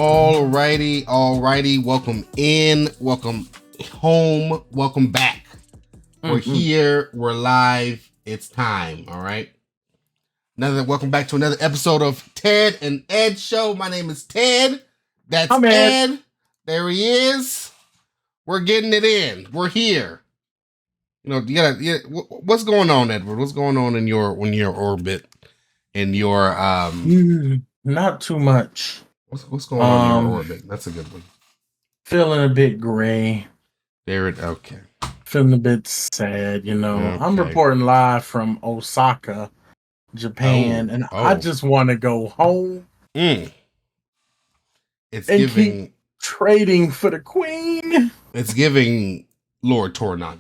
Alrighty. Welcome in, welcome home, welcome back. We're here, we're live, it's time, all right? Welcome back to another episode of Ted and Ed Show. My name is Ted. That's Ed. There he is. We're getting it in. We're here. You know, what's going on, Edward? What's going on in your orbit? In your not too much. What's going on in your orbit? That's a good one. Feeling a bit gray. Okay. Feeling a bit sad, you know. Okay. I'm reporting live from Osaka, Japan, and I just want to go home. It's keep trading for the queen. It's giving Lord Tornaga.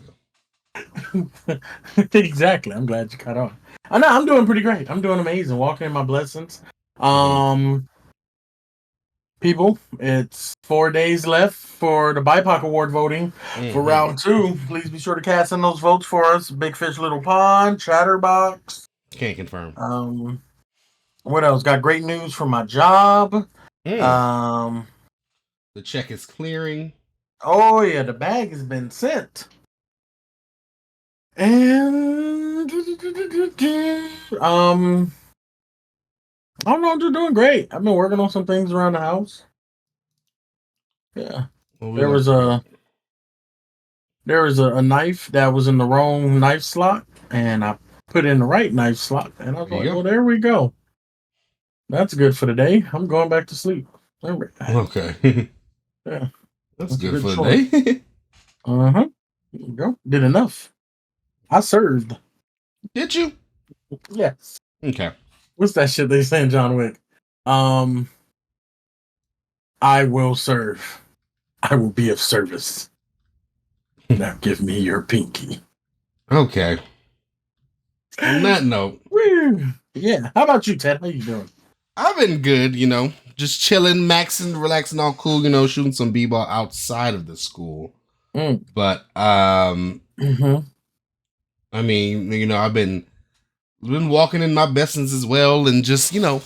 Exactly. I'm glad you caught on. I know I'm doing pretty great. I'm doing amazing. Walking in my blessings. People, it's 4 days left for the BIPOC Award voting for round 2. Please be sure to cast in those votes for us. Big Fish, Little Pond, Chatterbox. Can't confirm. What else? Got great news from my job. The check is clearing. Oh yeah, the bag has been sent. And I don't know, I'm just doing great. I've been working on some things around the house. Yeah. Well, there was a knife that was in the wrong knife slot, and I put in the right knife slot, and I was like, well, there we go. That's good for the day. I'm going back to sleep. Okay. Yeah. That's good for the day. Uh-huh. There you go. Did enough. I served. Did you? Yes. Okay. What's that shit they say in John Wick? I will serve. I will be of service. Now give me your pinky. Okay. On that note. Yeah. How about you, Ted? How you doing? I've been good, you know. Just chilling, maxing, relaxing, all cool, you know, shooting some b-ball outside of the school. But I mean, you know, I've been walking in my blessings as well, and just, you know,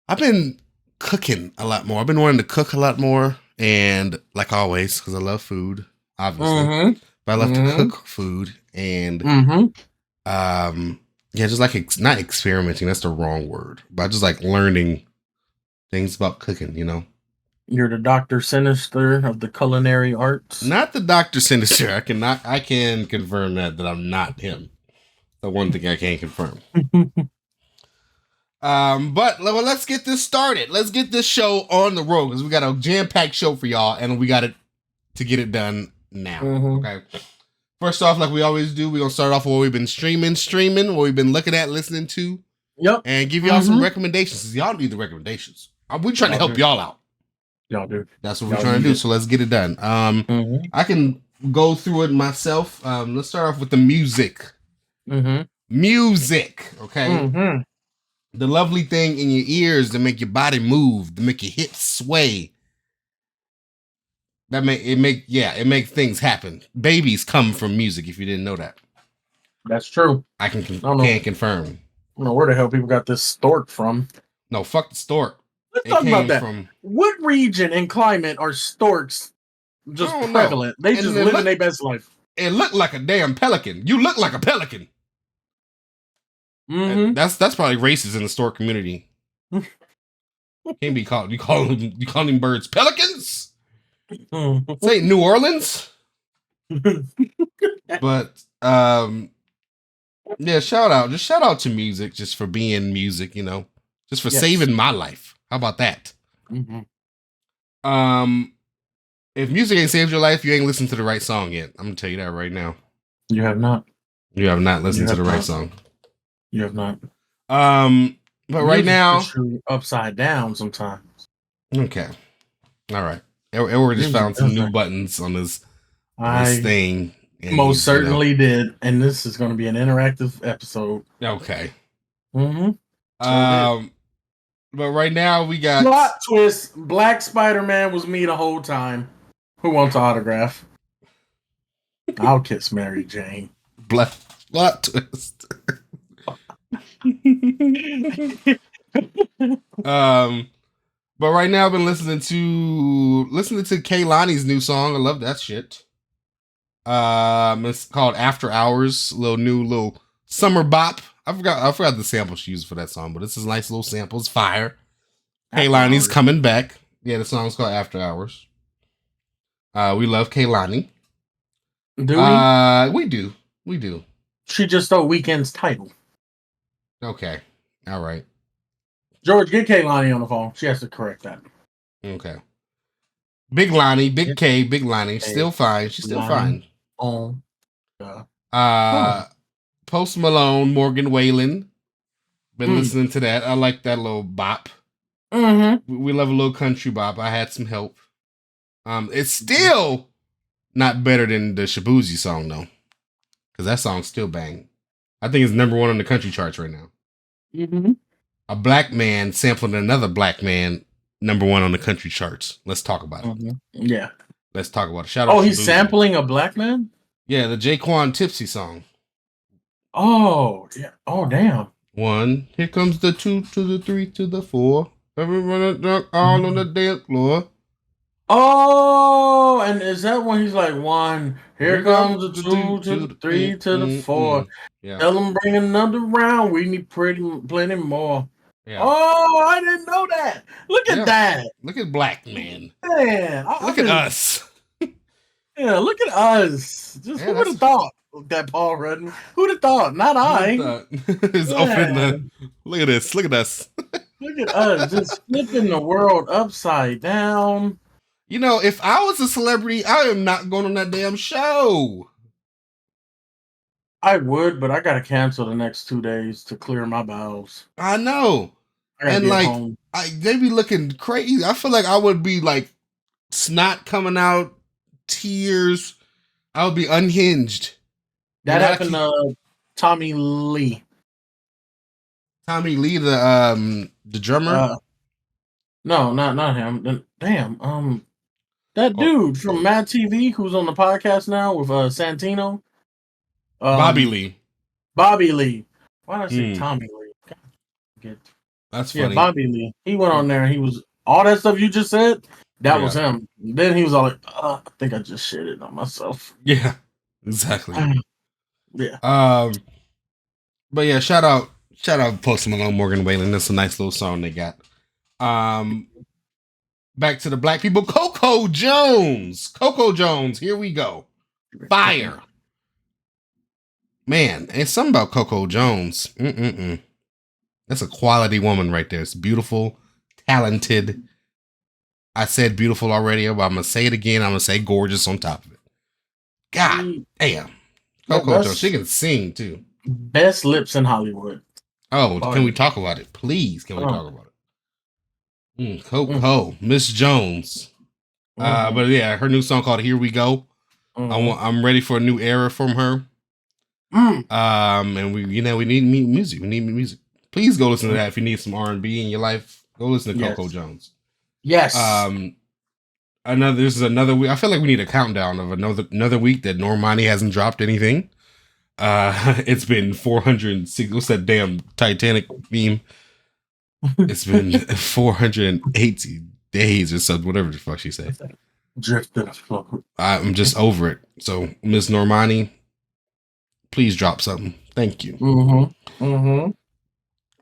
I've been cooking a lot more. I've been wanting to cook a lot more, and like always, because I love food, obviously, but I love to cook food, and yeah, just like not experimenting. That's the wrong word, but I just like learning things about cooking. You know, you're the Dr. Sinister of the culinary arts. Not the Dr. Sinister. I can confirm that I'm not him. The one thing I can't confirm. But let's get this started. Let's get this show on the road, because we got a jam-packed show for y'all, and we got it to get it done now. Okay. First off, like we always do, we're gonna start off with what we've been streaming, what we've been looking at, listening to. Yep. And give y'all some recommendations, because y'all need the recommendations. We're trying to help y'all out. Y'all do. That's what we're trying to do. So let's get it done. I can go through it myself. Let's start off with the music. Music, okay? The lovely thing in your ears to make your body move, to make your hips sway. It makes things happen. Babies come from music, if you didn't know that. That's true. I can't confirm. I don't know where the hell people got this stork from. No, fuck the stork. Let's talk about that. What region and climate are storks just prevalent? They just living their best life. It looked like a damn pelican. You look like a pelican. That's probably racist in the stork community. Can't be called. You calling birds pelicans? This ain't New Orleans. But yeah, shout out to music, just for being music, you know, just for saving my life. How about that? If music ain't saved your life, you ain't listened to the right song yet. I'm gonna tell you that right now. You have not. You have not listened to the right song. You have not. But right now, upside down sometimes. Okay, all right. Edward just found some new buttons on his thing. Most certainly did, and this is going to be an interactive episode. Okay. But right now we got plot twist. Black Spider-Man was me the whole time. Who wants an autograph? I'll kiss Mary Jane. Plot twist. But right now I've been listening to Kaylani's new song. I love that shit. It's called After Hours, little summer bop. I forgot the sample she used for that song, but it's a nice little sample. It's fire. Kaylani's coming back. Yeah, the song's called After Hours. We love Kaylani. Do we? We do. She just stole Weekend's title. Okay. All right. George, get Kaylani on the phone. She has to correct that. Okay. Big Lonnie, Big K, Big Lonnie, still fine. She's still fine. Post Malone, Morgan Wallen. Been listening to that. I like that little bop. Mm-hmm. We love a little country bop. I had some help. It's still not better than the Shabuzi song though, because that song's still bang. I think it's number 1 on the country charts right now. Mm-hmm. A black man sampling another black man, number 1 on the country charts. Let's talk about it. Yeah. Let's talk about it. Shout out. Oh, he's sampling a black man? Yeah, the Jaquan Tipsy song. Oh, yeah. Oh, damn. 1, here comes the 2 to the 3 to the 4. Everyone drunk all on the dance floor. Oh, and is that when he's like 1? Here comes the 2 to the 3 to the 4. Yeah. Tell him bring another round. We need plenty more. Yeah. Oh, I didn't know that. Look at that. Look at black man. Man, look at us. Yeah, look at us. Just who would have thought that Paul Rudd? Who'd have thought? Not I. Look at this. Look at us. Look at us, just flipping the world upside down. You know, if I was a celebrity, I am not going on that damn show. I would, but I gotta cancel the next 2 days to clear my bowels. I know. And like, they be looking crazy. I feel like I would be like snot coming out, tears. I would be unhinged. That happened to Tommy Lee. Tommy Lee, the drummer. No, not him. Damn. That dude from Mad TV who's on the podcast now with Santino. Bobby Lee. Bobby Lee. Why did I say Tommy Lee? That's funny. Yeah, Bobby Lee. He went on there and he was all that stuff you just said. That was him. Then he was all like, I think I just shitted on myself. Yeah, exactly. Yeah. But yeah, shout out Post Malone, Morgan Wallen. That's a nice little song they got. Back to the black people. Coco Jones, here we go. Fire. Man, it's something about Coco Jones. That's a quality woman right there. It's beautiful, talented. I said beautiful already, but I'm going to say it again. I'm going to say gorgeous on top of it. God damn. Coco Jones, she can sing too. Best lips in Hollywood. Oh, can we talk about it? Please, can we talk about it? Coco, Miss Jones. But yeah, her new song called Here We Go. I'm ready for a new era from her. And we need music. We need music. Please go listen to that if you need some R&B in your life. Go listen to Coco Jones. Yes. This is another week. I feel like we need a countdown of another week that Normani hasn't dropped anything. It's been 406. What's that damn Titanic meme? It's been 480 days or something, whatever the fuck she said. I'm just over it. So, Miss Normani, please drop something. Thank you.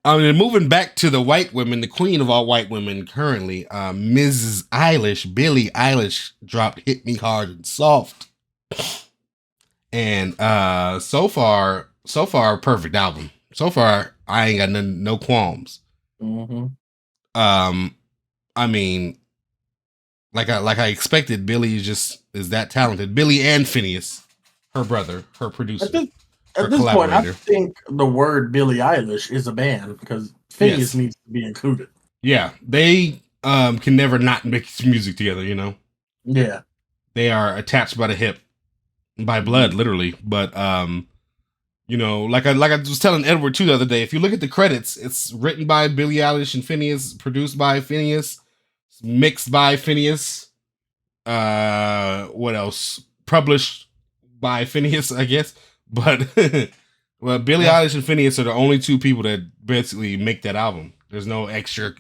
Moving back to the white women, the queen of all white women currently, Mrs. Eilish, Billie Eilish dropped Hit Me Hard and Soft. And so far, perfect album. So far, I ain't got no qualms. I mean, like I expected, Billie is that talented. Billie and Phineas, her brother, her producer. At this point, I think the word Billie Eilish is a band because Phineas needs to be included. Yeah, they can never not make music together, you know? Yeah. They are attached by the hip, by blood, literally. But, like I was telling Edward, too, the other day, if you look at the credits, it's written by Billie Eilish and Phineas, produced by Phineas, mixed by Phineas. What else? Published by Phineas, I guess. But Billie Eilish and Phineas are the only two people that basically make that album. There's no extra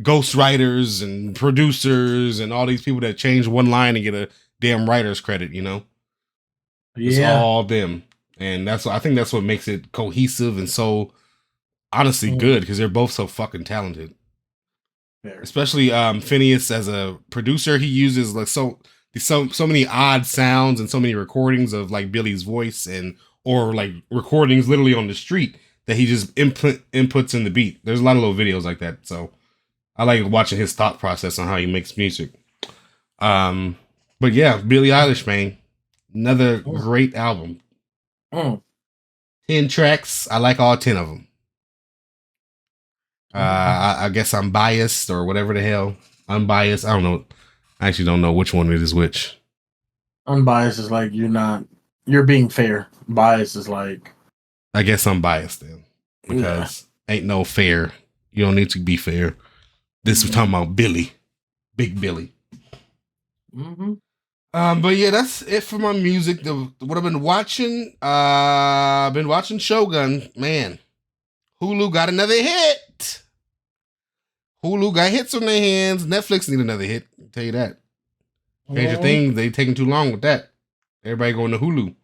ghostwriters and producers and all these people that change one line and get a damn writer's credit, It's all them. And I think that's what makes it cohesive and so honestly good, because they're both so fucking talented. Fair. Especially Phineas as a producer, he uses like so many odd sounds and so many recordings of like Billy's voice or like recordings literally on the street that he just inputs in the beat. There's a lot of little videos like that, so I like watching his thought process on how he makes music. But yeah, Billie Eilish, man, another great album. 10 tracks. I like all 10 of them. I guess I'm biased or whatever the hell. Unbiased. I don't know. I actually don't know which one it is which. Unbiased is like you're being fair. Biased is like, I guess I'm biased then, because ain't no fair. You don't need to be fair. This was talking about Billy, Big Billy. But yeah, that's it for my music. What I've been watching, I've been watching Shogun. Man, Hulu got another hit. Hulu got hits on their hands. Netflix need another hit. I'll tell you that. Stranger Things, they taking too long with that. Everybody going to Hulu.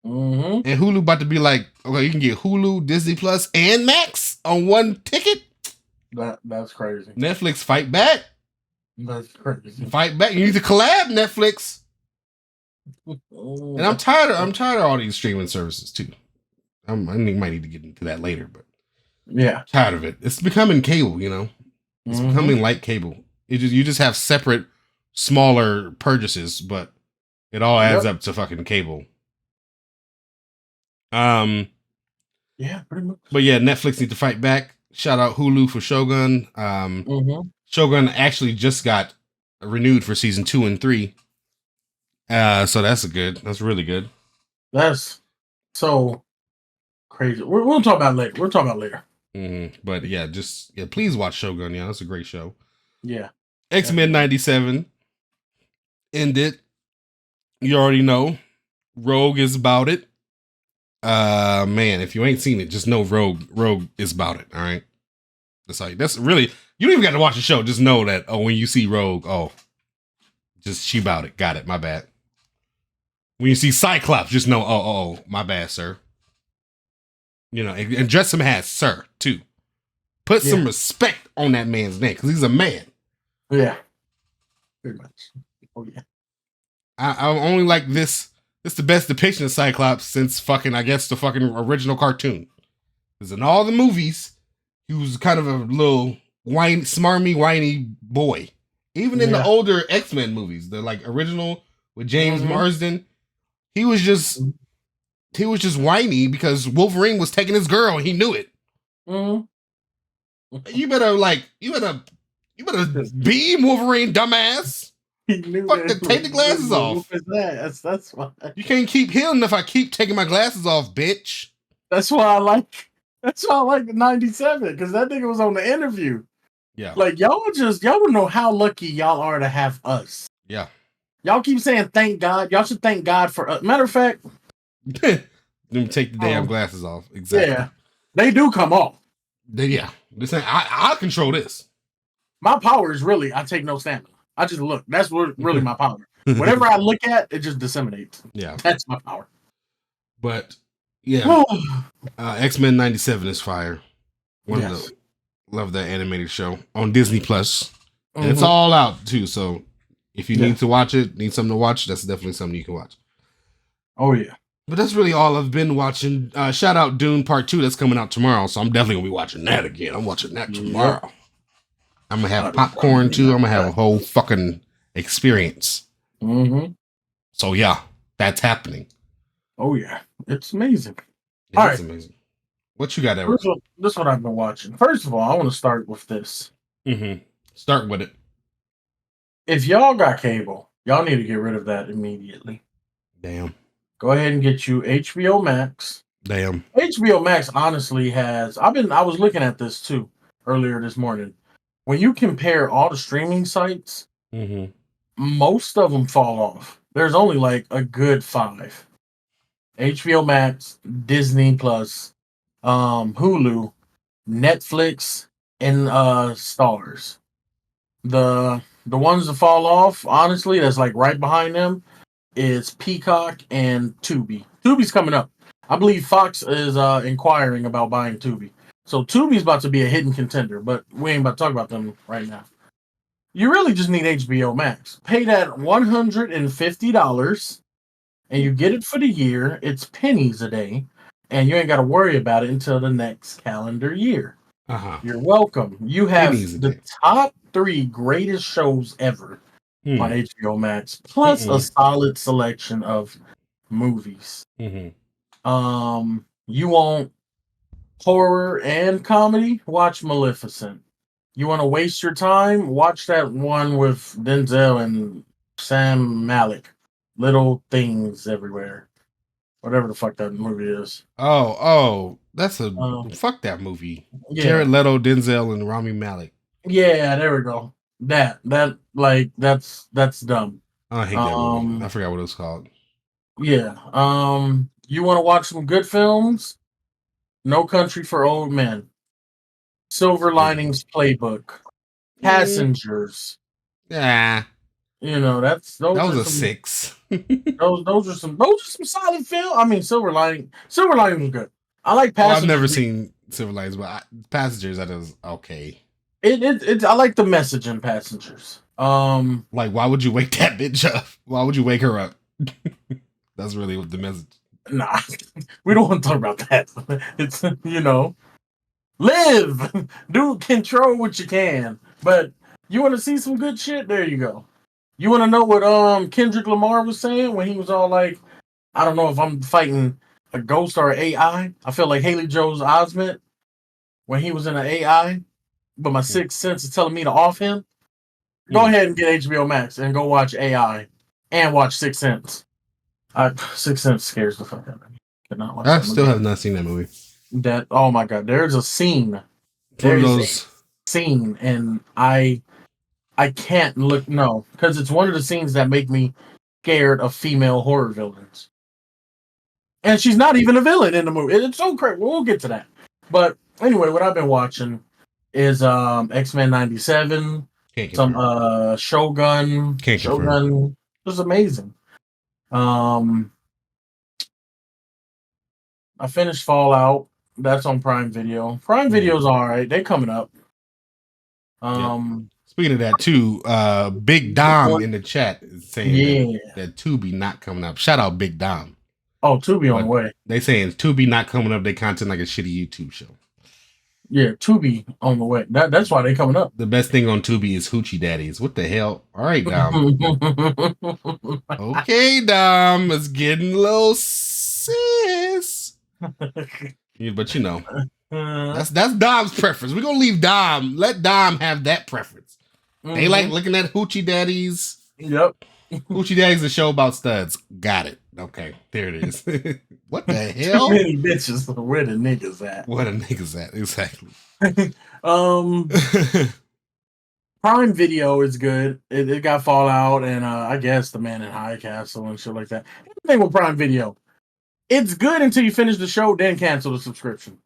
And Hulu about to be like, okay, you can get Hulu, Disney Plus, and Max on one ticket. That's crazy. Netflix, fight back. That's crazy. Fight back. You need to collab, Netflix. And I'm tired of all these streaming services too. I might need to get into that later, but yeah, tired of it. It's becoming cable, It's becoming like cable. You just have separate, smaller purchases, but it all adds up to fucking cable. Yeah, pretty much. But yeah, Netflix need to fight back. Shout out Hulu for Shogun. Shogun actually just got renewed for season 2 and 3. So that's really good. That's so crazy. We'll talk about it later. But yeah, please watch Shogun. Yeah, that's a great show. Yeah. X-Men 97 ended. You already know. Rogue is about it. Man, if you ain't seen it, just know Rogue is about it. All right. That's really, you don't even got to watch the show. Just know that, when you see Rogue, just she about it. Got it. My bad. When you see Cyclops, just know, my bad, sir. And dress some hats, sir, too. Put some respect on that man's name, because he's a man. Yeah. Pretty much. Oh, yeah. I only like this. This is the best depiction of Cyclops since the fucking original cartoon. Because in all the movies, he was kind of a little smarmy, whiny boy. Even in the older X-Men movies, the like original with James Marsden, he was just whiny because Wolverine was taking his girl and he knew it. You better beam Wolverine, dumbass. Take the glasses off. That's why you can't keep healing if I keep taking my glasses off, bitch. That's why I like 97, because that nigga was on the interview. Yeah, like y'all would know how lucky y'all are to have us. Yeah, y'all keep saying thank God. Y'all should thank God for us. Matter of fact, let me take the damn glasses off. Exactly. Yeah, they do come off. This ain't, I'll control this. My power is really I take no stamina. I just look. That's really my power. Whatever I look at, it just disseminates. Yeah. That's my power. But, yeah. X-Men 97 is fire. Love that animated show on Disney Plus. And it's all out, too. So, if you need to watch it, need something to watch, that's definitely something you can watch. Oh, yeah. But that's really all I've been watching. Shout out Dune Part 2 that's coming out tomorrow. So, I'm definitely going to be watching that again. I'm watching that tomorrow. Yep. I'm going to have popcorn, too. I'm going to have a whole fucking experience. So, yeah, that's happening. Oh, yeah. It's amazing. It's amazing. What you got, Eric? This is what I've been watching. First of all, I want to start with this. Start with it. If y'all got cable, y'all need to get rid of that immediately. Damn. Go ahead and get you HBO Max. Damn. HBO Max honestly has... I was looking at this, too, earlier this morning. When you compare all the streaming sites, most of them fall off. There's only like a good 5. HBO Max, Disney Plus, Hulu, Netflix, and Stars. The ones that fall off, honestly, that's like right behind them is Peacock and Tubi. Tubi's coming up. I believe Fox is inquiring about buying Tubi. So Tubi's about to be a hidden contender, but we ain't about to talk about them right now. You really just need HBO Max. Pay that $150 and you get it for the year. It's pennies a day, and you ain't got to worry about it until the next calendar year. You're welcome. You have the top 3 greatest shows ever on HBO Max, plus a solid selection of movies. You want horror and comedy? Watch Maleficent. You want to waste your time? Watch that one with Denzel and Sam Malik. Little Things Everywhere. Whatever the fuck that movie is. That's a fuck that movie. Yeah. Jared Leto, Denzel, and Rami Malek. Yeah, there we go. That's dumb. I hate that movie. I forgot what it was called. Yeah. You want to watch some good films? No Country for Old Men. Silver Linings Playbook. Passengers. Yeah. You know, that was a 6. those are some solid films. I mean, Silver Lining was good. I like Passengers. I've never seen Silver Linings, but Passengers, that is okay. I like the message in Passengers. Like, why would you wake that bitch up? Why would you wake her up? That's really what the message. Nah, we don't want to talk about that. It's, live, do control what you can. But you want to see some good shit? There you go. You want to know what Kendrick Lamar was saying when he was all like, I don't know if I'm fighting a ghost or an AI. I feel like Haley Joel Osment when he was in an AI, but my sixth sense is telling me to off him. Go ahead and get HBO Max and go watch AI and watch Sixth Sense. Sixth Sense scares the fuck out of me. I still have not seen that movie. Oh my god, there's a scene. Scene, and I can't look because it's one of the scenes that make me scared of female horror villains. And she's not even a villain in the movie. It's so crazy. We'll get to that. But anyway, what I've been watching is X-Men 97, some Shogun. Shogun was amazing. I finished Fallout. That's on Prime Video. Prime Video's all right. They coming up. Speaking of that too, Big Dom in the chat is saying that Tubi not coming up. Shout out Big Dom. Oh, Tubi on the way. They saying Tubi not coming up. They content like a shitty YouTube show. Yeah, Tubi on the way. That's why they coming up. The best thing on Tubi is Hoochie Daddies. What the hell? All right, Dom. Okay, Dom. It's getting a little sis. Yeah, but that's Dom's preference. We're gonna leave Dom. Let Dom have that preference. They like looking at Hoochie Daddies. Yep. Hoochie Daddies, a show about studs. Got it. Okay, there it is. What the hell? Too many bitches. Where the niggas at? Where the niggas at? Exactly. Prime Video is good. It got Fallout and I guess The Man in High Castle and shit like that. The thing with Prime Video, it's good until you finish the show, then cancel the subscription.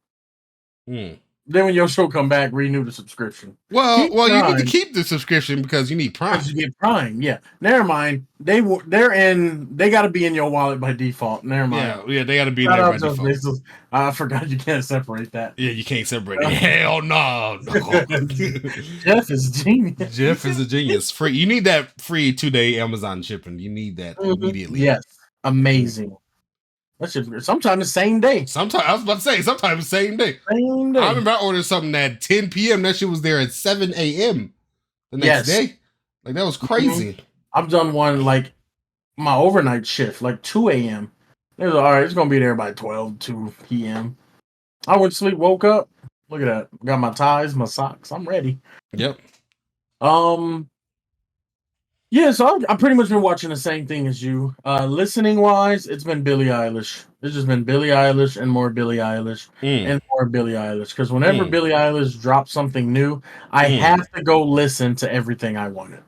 Then when your show come back, renew the subscription. Well, you need to keep the subscription because you need Prime. Because you get Prime, yeah. Never mind. They got to be in your wallet by default. Never mind. Yeah, they got to be there by default. I forgot you can't separate that. Yeah, you can't separate it. Hell no. Jeff is genius. Jeff is a genius. Free. You need that free 2-day Amazon shipping. You need that immediately. Yes, amazing. That should sometimes the same day. Sometimes I was about to say sometimes the same day. Same day. I remember I ordered something at 10 p.m. That shit was there at 7 a.m. the next day. Like that was crazy. I've done one like my overnight shift, like 2 a.m. It was all right. It's gonna be there by 2 p.m. I went to sleep, woke up. Look at that. Got my ties, my socks. I'm ready. Yep. Yeah, so I've pretty much been watching the same thing as you. Listening wise, it's been Billie Eilish. It's just been Billie Eilish and more Billie Eilish and more Billie Eilish. Because whenever Billie Eilish drops something new, I have to go listen to Everything I Wanted.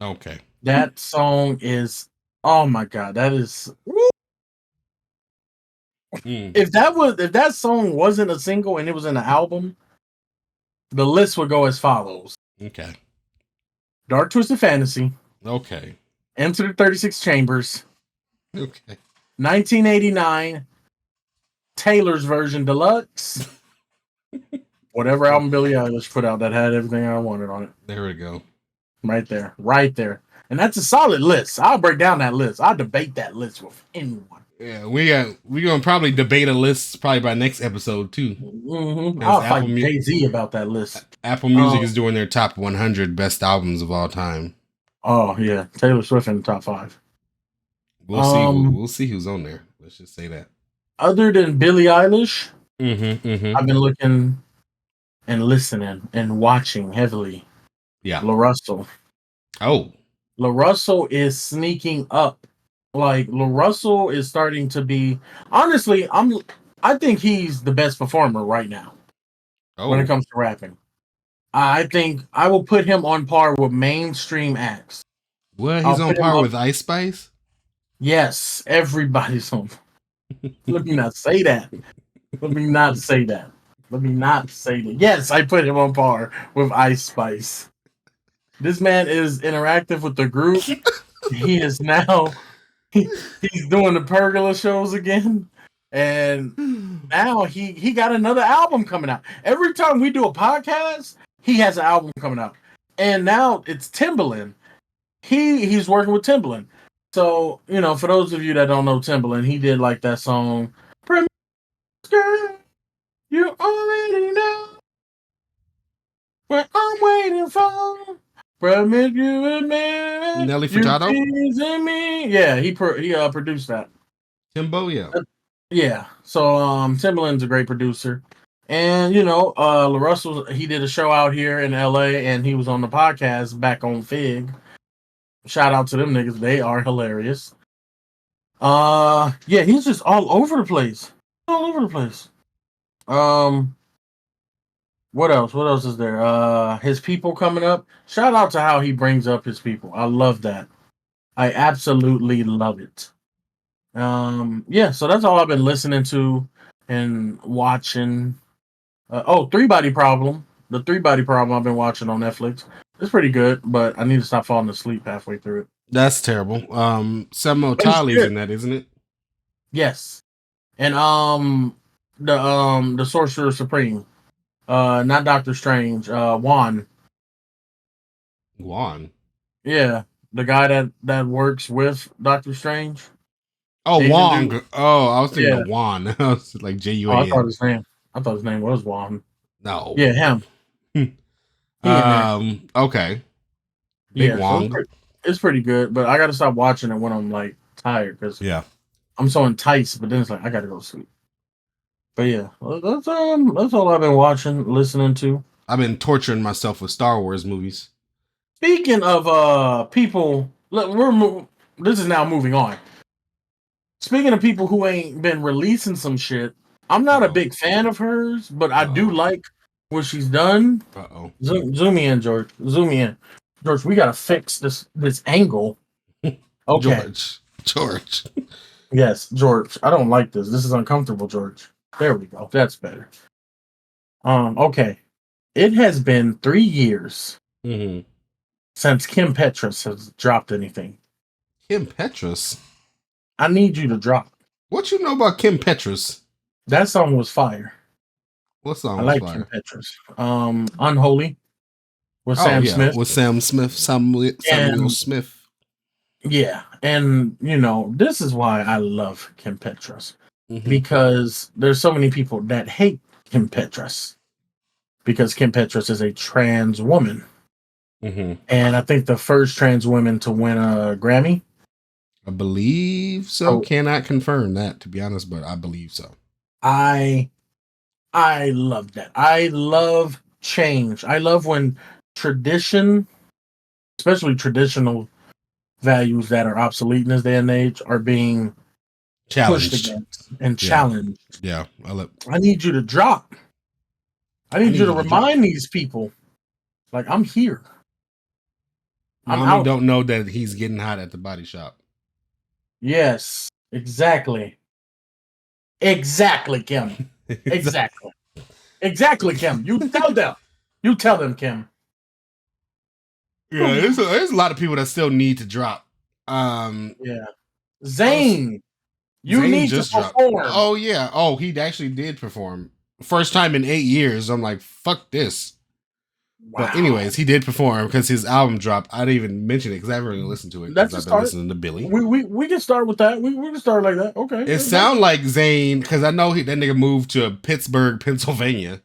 Okay. That song is, oh my god, that is. If that song wasn't a single and it was in an album, the list would go as follows. Okay. Dark Twisted Fantasy, Okay. Enter the 36 Chambers, Okay. 1989, Taylor's Version Deluxe, whatever album Billie Eilish put out that had everything I wanted on it. There we go. Right there. Right there. And that's a solid list. I'll break down that list. I'll debate that list with anyone. Yeah, we're gonna probably debate a list probably by next episode too. Mm-hmm. I'll fight Jay-Z about that list. Apple Music is doing their top 100 best albums of all time. Oh yeah, Taylor Swift in the top 5. We'll see. We'll see who's on there. Let's just say that. Other than Billie Eilish, I've been looking and listening and watching heavily. Yeah, La Russell. Oh, La Russell is sneaking up. Like La Russell is starting to be. Honestly, I think he's the best performer right now when it comes to rapping. I think I will put him on par with mainstream acts. What? He's on par with Ice Spice? Yes, everybody's on. Let me not say that. Let me not say that. Let me not say that. Yes, I put him on par with Ice Spice. This man is interactive with the group. He is now he's doing the Pergola shows again. And now he got another album coming out. Every time we do a podcast, he has an album coming out. And now it's Timbaland. He's working with Timbaland. So, for those of you that don't know Timbaland, he did like that song, Girl, you already know what I'm waiting for. Promise you and me. Nelly Furtado? Me. Yeah, he produced that. Timbo, yeah. Yeah. So Timbaland's a great producer. And La Russell, he did a show out here in LA and he was on the podcast back on Fig. Shout out to them niggas. They are hilarious. Yeah, he's just all over the place. All over the place. What else? What else is there? His people coming up. Shout out to how he brings up his people. I love that. I absolutely love it. Yeah, so that's all I've been listening to and watching. Three Body Problem. The Three Body Problem I've been watching on Netflix. It's pretty good, but I need to stop falling asleep halfway through it. That's terrible. Samo Tali's in that, isn't it? Yes. And the Sorcerer Supreme. Not Doctor Strange. Juan. Yeah, the guy that works with Doctor Strange. Oh, Wong. Oh, I was thinking of Juan. I was like J-U-A-N. I thought his name was Juan. No. Yeah, him. Okay. Big Wong. So it's pretty good, but I gotta stop watching it when I'm like tired because I'm so enticed. But then it's like I gotta go to sleep. But yeah, that's all I've been watching, listening to. I've been torturing myself with Star Wars movies. Speaking of people, this is now moving on. Speaking of people who ain't been releasing some shit, I'm not a big fan of hers, but I do like what she's done. Zoom me in, George. Zoom me in. George, we gotta fix this angle. Okay. George. Yes, George. I don't like this. This is uncomfortable, George. There we go. That's better. Okay. It has been 3 years since Kim Petras has dropped anything. Kim Petras? I need you to drop. What you know about Kim Petras? That song was fire. What song I like fire? Kim Petras. Unholy with Sam Smith. With Sam Smith, Samuel Smith. Yeah, and this is why I love Kim Petras. Because there's so many people that hate Kim Petras. Because Kim Petras is a trans woman. And I think the first trans woman to win a Grammy. I believe so. Cannot confirm that, to be honest, but I believe so. I love that. I love change. I love when tradition, especially traditional values that are obsolete in this day and age, are being challenged pushed against and challenged. Yeah. I need you to drop. I need you to remind these people, like, I'm here. Mommy don't know that he's getting hot at the body shop. Yes, exactly. Exactly, Kim. Exactly. Exactly, Kim. You tell them. You tell them, Kim. Yeah, there's a lot of people that still need to drop. Yeah. Zane, you Zayn need to just dropped. perform. Oh yeah. Oh, he actually did perform. First time in 8 years. I'm like, fuck this. But Wow. anyways, he did perform because his album dropped. I didn't even mention it because I haven't really listened to it because That's a I've been start. listening to Billy. We can start with that. We can start like that. Okay. It sound like Zayn because I know that nigga moved to Pittsburgh, Pennsylvania.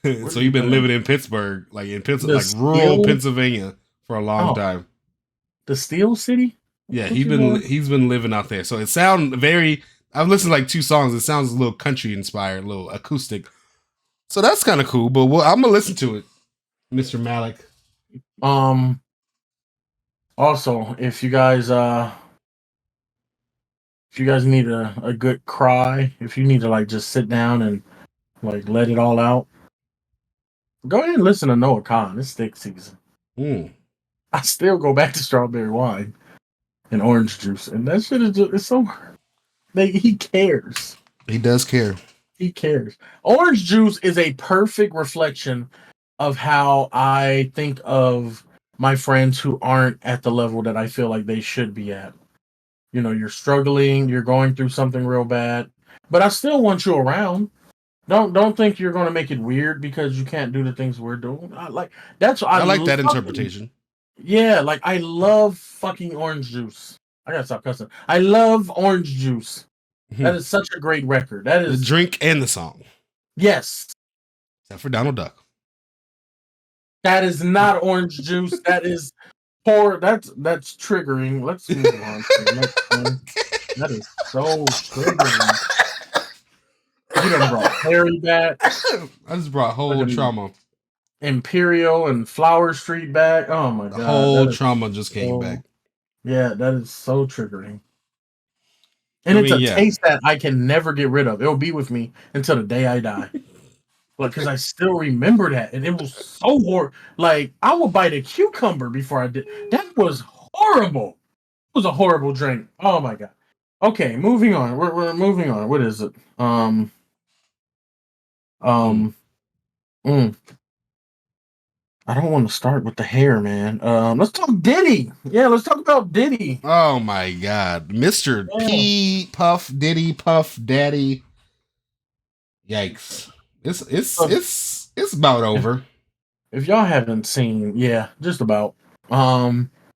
So he been living in Pittsburgh, like in like rural Pennsylvania, for a long time. The Steel City. Yeah, he's been living out there. So it sounds very. I've listened to like 2 songs. It sounds a little country inspired, a little acoustic. So that's kind of cool. But I'm gonna listen to it, Mr. Malik. Also, if you guys need a good cry, if you need to like just sit down and like let it all out, go ahead and listen to Noah Khan. It's thick season. I still go back to Strawberry Wine and Orange Juice, and that shit is just, it's so. He cares. He does care. He cares. Orange Juice is a perfect reflection of how I think of my friends who aren't at the level that I feel like they should be at. You know, you're struggling, you're going through something real bad, but I still want you around. Don't think you're going to make it weird because you can't do the things we're doing. I like that interpretation. Yeah, like I love fucking Orange Juice. I gotta stop cussing. I love Orange Juice. That is such a great record. That is the drink and the song. Yes. Except for Donald Duck. That is not Orange Juice. That is poor. That's triggering. Let's move on to the next one. That is so triggering. You done brought Harry back. I just brought whole trauma. Imperial and Flower Street back. Oh my god. The whole trauma just came back. Yeah, that is so triggering. And it's a taste that I can never get rid of. It'll be with me until the day I die. Because I still remember that. And it was so horrible. Like, I would bite a cucumber before I did. That was horrible. It was a horrible drink. Oh my god. Okay, moving on. We're moving on. What is it? I don't want to start with the hair, man. Let's talk Diddy. Yeah, let's talk about Diddy. Oh my god, Mr. P Puff Diddy Puff Daddy. Yikes! It's about over. If y'all haven't seen, just about. If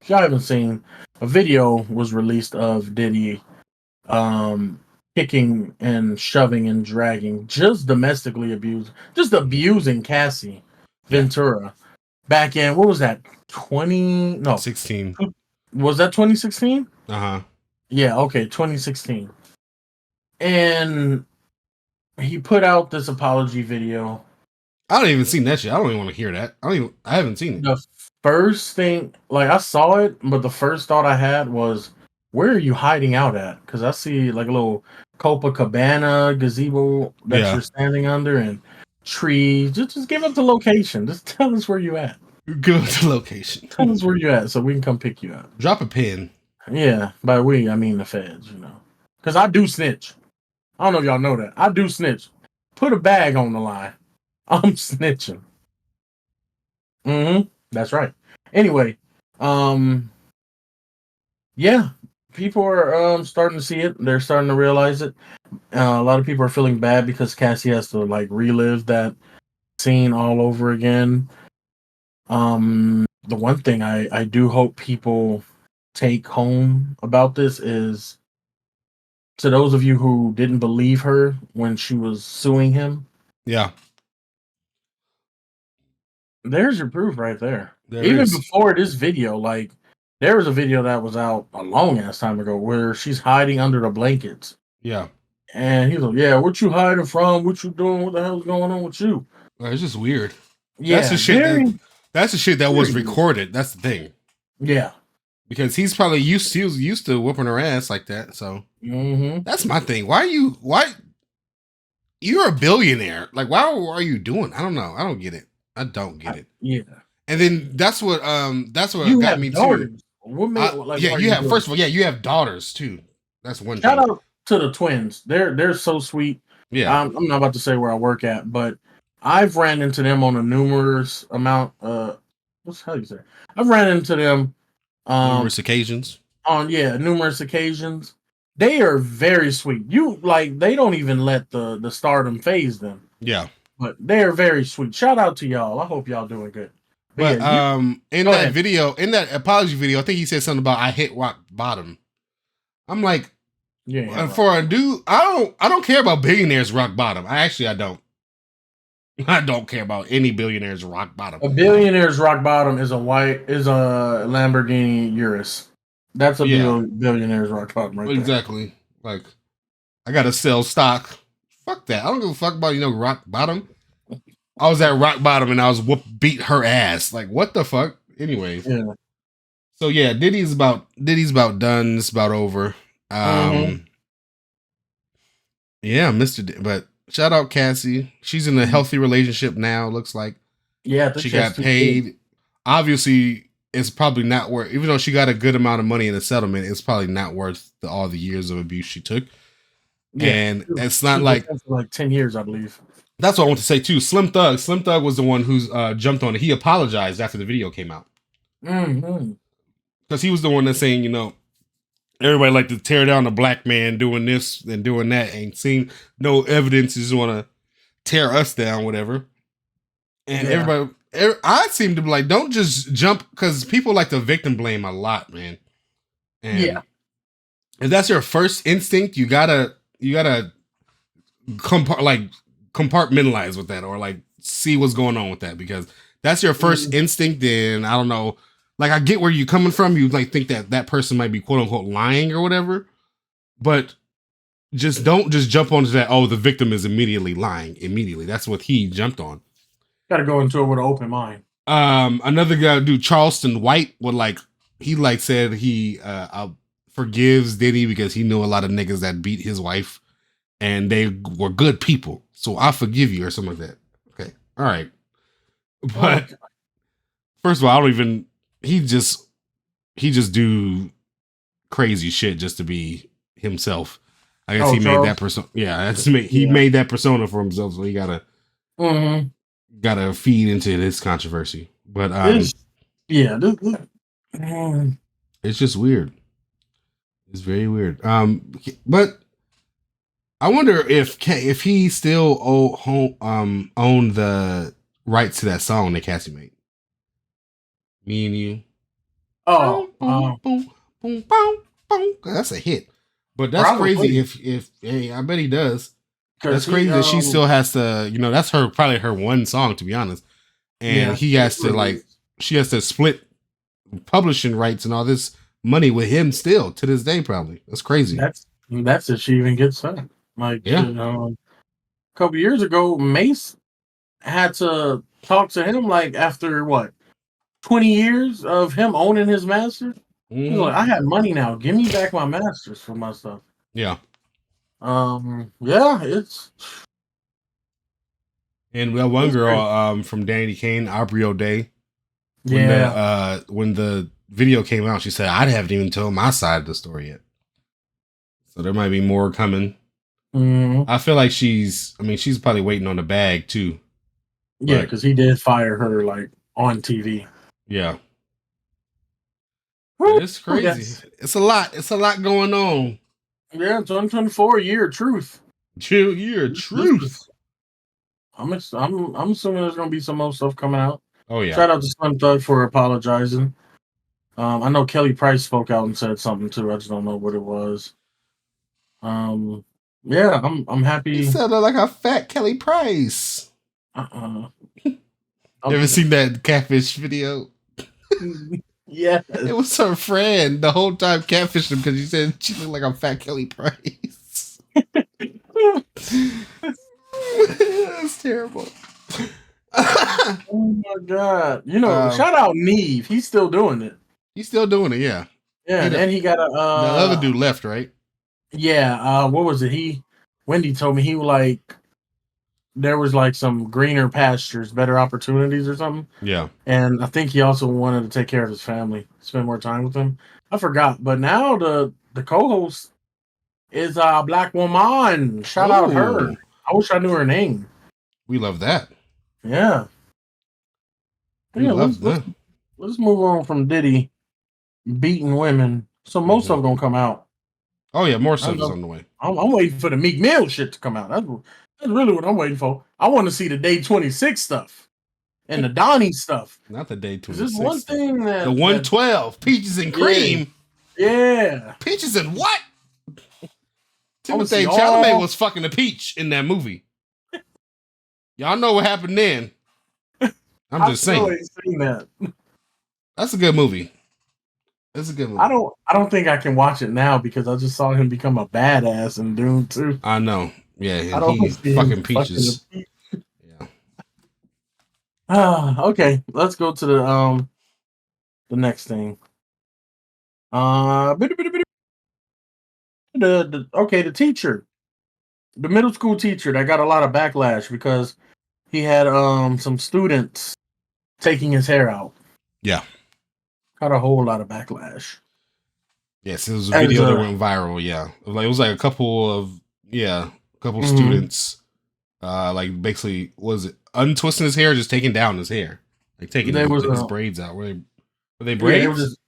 y'all haven't seen, a video was released of Diddy, kicking and shoving and dragging, just abusing Cassie Ventura. Back in, what was that? 16. Was that 2016? Uh-huh. Yeah, okay, 2016. And he put out this apology video. I don't even seen that shit. I don't even want to hear that. I haven't seen it. The first thing, like I saw it, but the first thought I had was, where are you hiding out at? Because I see like a little Copacabana gazebo that you're standing under and trees. Just give us the location. Just tell us where you at. Give us the location. Tell us where you at so we can come pick you up. Drop a pin. Yeah, by we I mean the feds, you know. Because I do snitch. I don't know if y'all know that. I do snitch. Put a bag on the line. I'm snitching. That's right. Anyway, yeah, people are starting to see it. They're starting to realize it. A lot of people are feeling bad because Cassie has to like relive that scene all over again. The one thing I do hope people take home about this is, to those of you who didn't believe her when she was suing him. Yeah. There's your proof right there. Even before this video, like, there was a video that was out a long ass time ago where she's hiding under the blankets. Yeah. And he's like, yeah, what you hiding from? What you doing? What the hell's going on with you? It's just weird. Yeah. That's the shit that was recorded. That's the thing. Yeah. Because he was used to whooping her ass like that. So that's my thing. Why you're a billionaire. Like, why are you doing? I don't know. I don't get it. I don't get it. Yeah. And then that's what you got me daughters. too. You have first of all, you have daughters too. That's one Shout out to the twins. They're so sweet. Yeah. I'm not about to say where I work at, but I've ran into them on a numerous amount what's how you say? I've ran into them Numerous occasions. on numerous occasions. They are very sweet. They don't even let the stardom phase them. Yeah. But they are very sweet. Shout out to y'all. I hope y'all doing good. But in Go that ahead. video, in that apology video, I think he said something about I hit rock bottom. I'm like, for a dude, I don't care about billionaires rock bottom. I don't. I don't care about any billionaires rock bottom. A billionaire's rock bottom is a Lamborghini Urus. That's a billionaire's rock bottom right there. Exactly. Like, I gotta sell stock. Fuck that. I don't give a fuck about rock bottom. I was at rock bottom and I was beat her ass. Like, what the fuck? Anyways. Yeah. So yeah, Diddy's about done. It's about over. Yeah, Mr. But shout out Cassie. She's in a healthy relationship now. Looks like. Yeah, she got paid. Obviously, it's probably not worth. Even though she got a good amount of money in the settlement, it's probably not worth all the years of abuse she took. Yeah, and it's not like 10 years, I believe. That's what I want to say too. Slim Thug was the one who's jumped on it. He apologized after the video came out. Because he was the one that's saying, everybody like to tear down a black man doing this and doing that. Ain't seen no evidence. Just want to tear us down, whatever. And everybody, I seem to be like, don't just jump, because people like to victim blame a lot, man. And if that's your first instinct, you gotta compartmentalize with that, or like see what's going on with that, because that's your first instinct. And I don't know, like, I get where you're coming from. You like think that person might be quote unquote lying or whatever, but just don't just jump onto that. Oh, the victim is immediately lying. Immediately, that's what he jumped on. Got to go into it with an open mind. Another guy, dude, Charleston White, said he forgives Diddy because he knew a lot of niggas that beat his wife and they were good people. So I forgive you, or something like that. Okay. All right. But first of all, he just do crazy shit just to be himself. I guess he made that persona. Yeah, he made that persona for himself, so he gotta feed into this controversy. But it's just weird. It's very weird. But I wonder if he still owned the rights to that song that Cassie made. Me and You. Oh, boom, boom, boom, boom, boom. That's a hit. But that's crazy. If I bet he does. That's crazy that she still has to. That's probably her one song, to be honest. And he has to she has to split publishing rights and all this money with him still to this day. Probably that's crazy. That's if she even gets signed. A couple years ago, Mace had to talk to him after 20 years of him owning his masters. He's like, I have money now. Give me back my masters for my stuff. Yeah. It's. And one girl from Danny Kane, Aubrey O'Day. When the video came out, she said, I haven't even told my side of the story yet. So there might be more coming. I feel like she's probably waiting on the bag too. Yeah, because he did fire her on TV. Yeah. It's crazy. Yes. It's a lot. It's a lot going on. Yeah, 2024 year of truth. Year of truth. I'm assuming there's gonna be some more stuff coming out. Oh yeah. Shout out to Slim Thug for apologizing. I know Kelly Price spoke out and said something too. I just don't know what it was. Yeah, I'm happy. He sounded like a fat Kelly Price. Never seen that catfish video? Yeah, it was her friend the whole time catfishing him because she said she looked like a fat Kelly Price. That's terrible. Oh my god! Shout out Neve. He's still doing it. He's still doing it. Yeah. Yeah, and he got the other dude left, right? Yeah. What was it? Wendy told me there was some greener pastures, better opportunities or something. Yeah. And I think he also wanted to take care of his family, spend more time with them. I forgot. But now the co-host is a black woman. Shout out her. I wish I knew her name. We love that. Yeah. We love that. let's move on from Diddy beating women. So most of them gonna come out. Oh yeah, more I stuff is know. on the way. I'm waiting for the Meek Mill shit to come out. That's really what I'm waiting for. I want to see the Day 26 stuff and the Donnie stuff. Not the Day Because there's 26 one stuff. thing The that 112 peaches and yeah, cream. yeah. Peaches and what? I want to see Timothée Chalamet all. was fucking a peach in that movie. Y'all know what happened then. I'm I just still saying. ain't seen that. That's a good movie. It's a good I movie. don't. I don't think I can watch it now because I just saw him become a badass in Dune 2. I know. Yeah, I and don't he see him fucking fucking. peaches. Yeah. Okay, let's go to the next thing. The teacher, the middle school teacher that got a lot of backlash because he had some students taking his hair out. Yeah. Got a whole lot of backlash. Yes, it was a As video that went viral. Yeah, it was like a couple of mhm. students, like basically was it untwisting his hair, or just taking down his hair, like taking There was his a braids out. Were they yeah, they were braids? just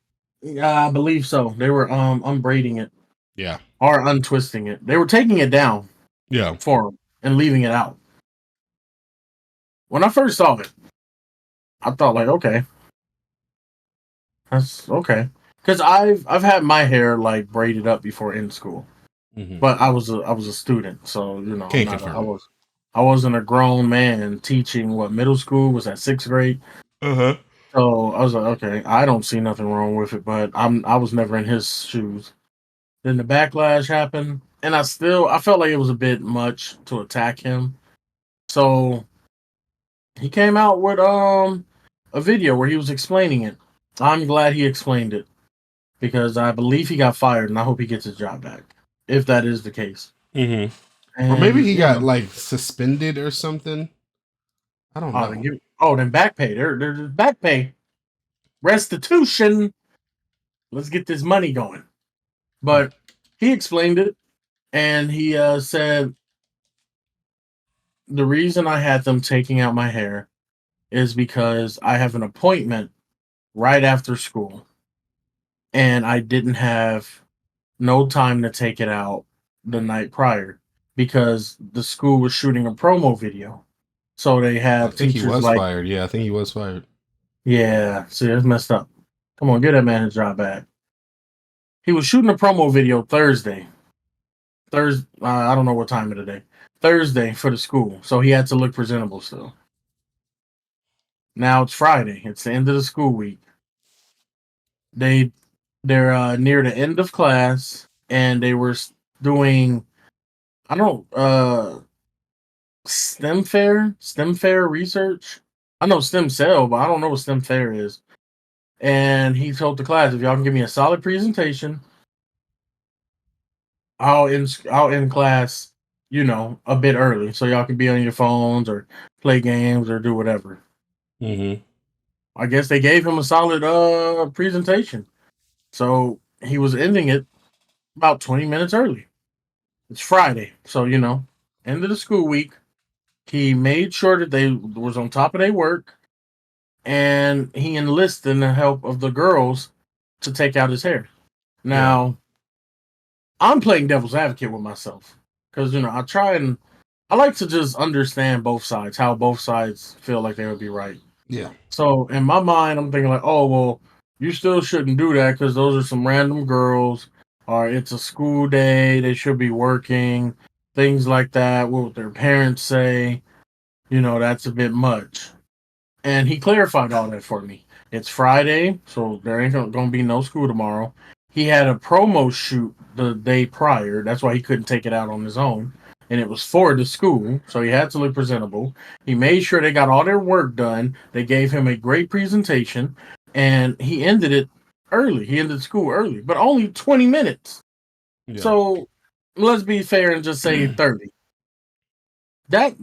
yeah, I believe so. They were unbraiding it Yeah, or untwisting it. They were taking it down yeah. for him and leaving it out. When I first saw it, I thought like, okay, that's okay. Because I've had my hair like braided up before in school, Mm-hmm. but I was a student, so I'm Can't not confirm. I wasn't a grown man teaching what middle school was at sixth grade. Uh huh. So I was like, okay, I don't see nothing wrong with it, but I was never in his shoes. Then the backlash happened, and I felt like it was a bit much to attack him. So he came out with a video where he was explaining it. I'm glad he explained it because I believe he got fired, and I hope he gets his job back if that is the case. Mm-hmm. Or maybe And he got like suspended or something. I don't know. then back pay. There's back pay restitution. Let's get this money going. But he explained it, and he said the reason I had them taking out my hair is because I have an appointment right after school, and I didn't have no time to take it out the night prior because the school was shooting a promo video. So they I had think he teachers was like, fired. Yeah, I think he was fired. yeah, see, it's messed up. Come on, get that man his job back. He was shooting a promo video Thursday. I don't know what time of the day. Thursday for the school. So he had to look presentable still. Now it's Friday. It's the end of the school week. They're near the end of class, and they were doing I don't STEM fair research. I know STEM cell, but I don't know what STEM fair is. And he told the class, if y'all can give me a solid presentation, I'll end class, a bit early, so y'all can be on your phones or play games or do whatever. Mm-hmm. I guess they gave him a solid presentation, so he was ending it about 20 minutes early. It's Friday, so end of the school week. He made sure that they was on top of their work, and he enlisted in the help of the girls to take out his hair. Yeah. Now, I'm playing devil's advocate with myself because I like to just understand both sides, how both sides feel like they would be right. Yeah. So in my mind, I'm thinking like, oh well, you still shouldn't do that because those are some random girls, or it's a school day, they should be working, things like that. What would their parents say? That's a bit much. And he clarified all that for me. It's Friday, so there ain't going to be no school tomorrow. He had a promo shoot the day prior. That's why he couldn't take it out on his own. And it was for the school, so he had to look presentable. He made sure they got all their work done. They gave him a great presentation, and he ended it early. He ended school early, but only 20 minutes. Yeah. So let's be fair and just say 30. That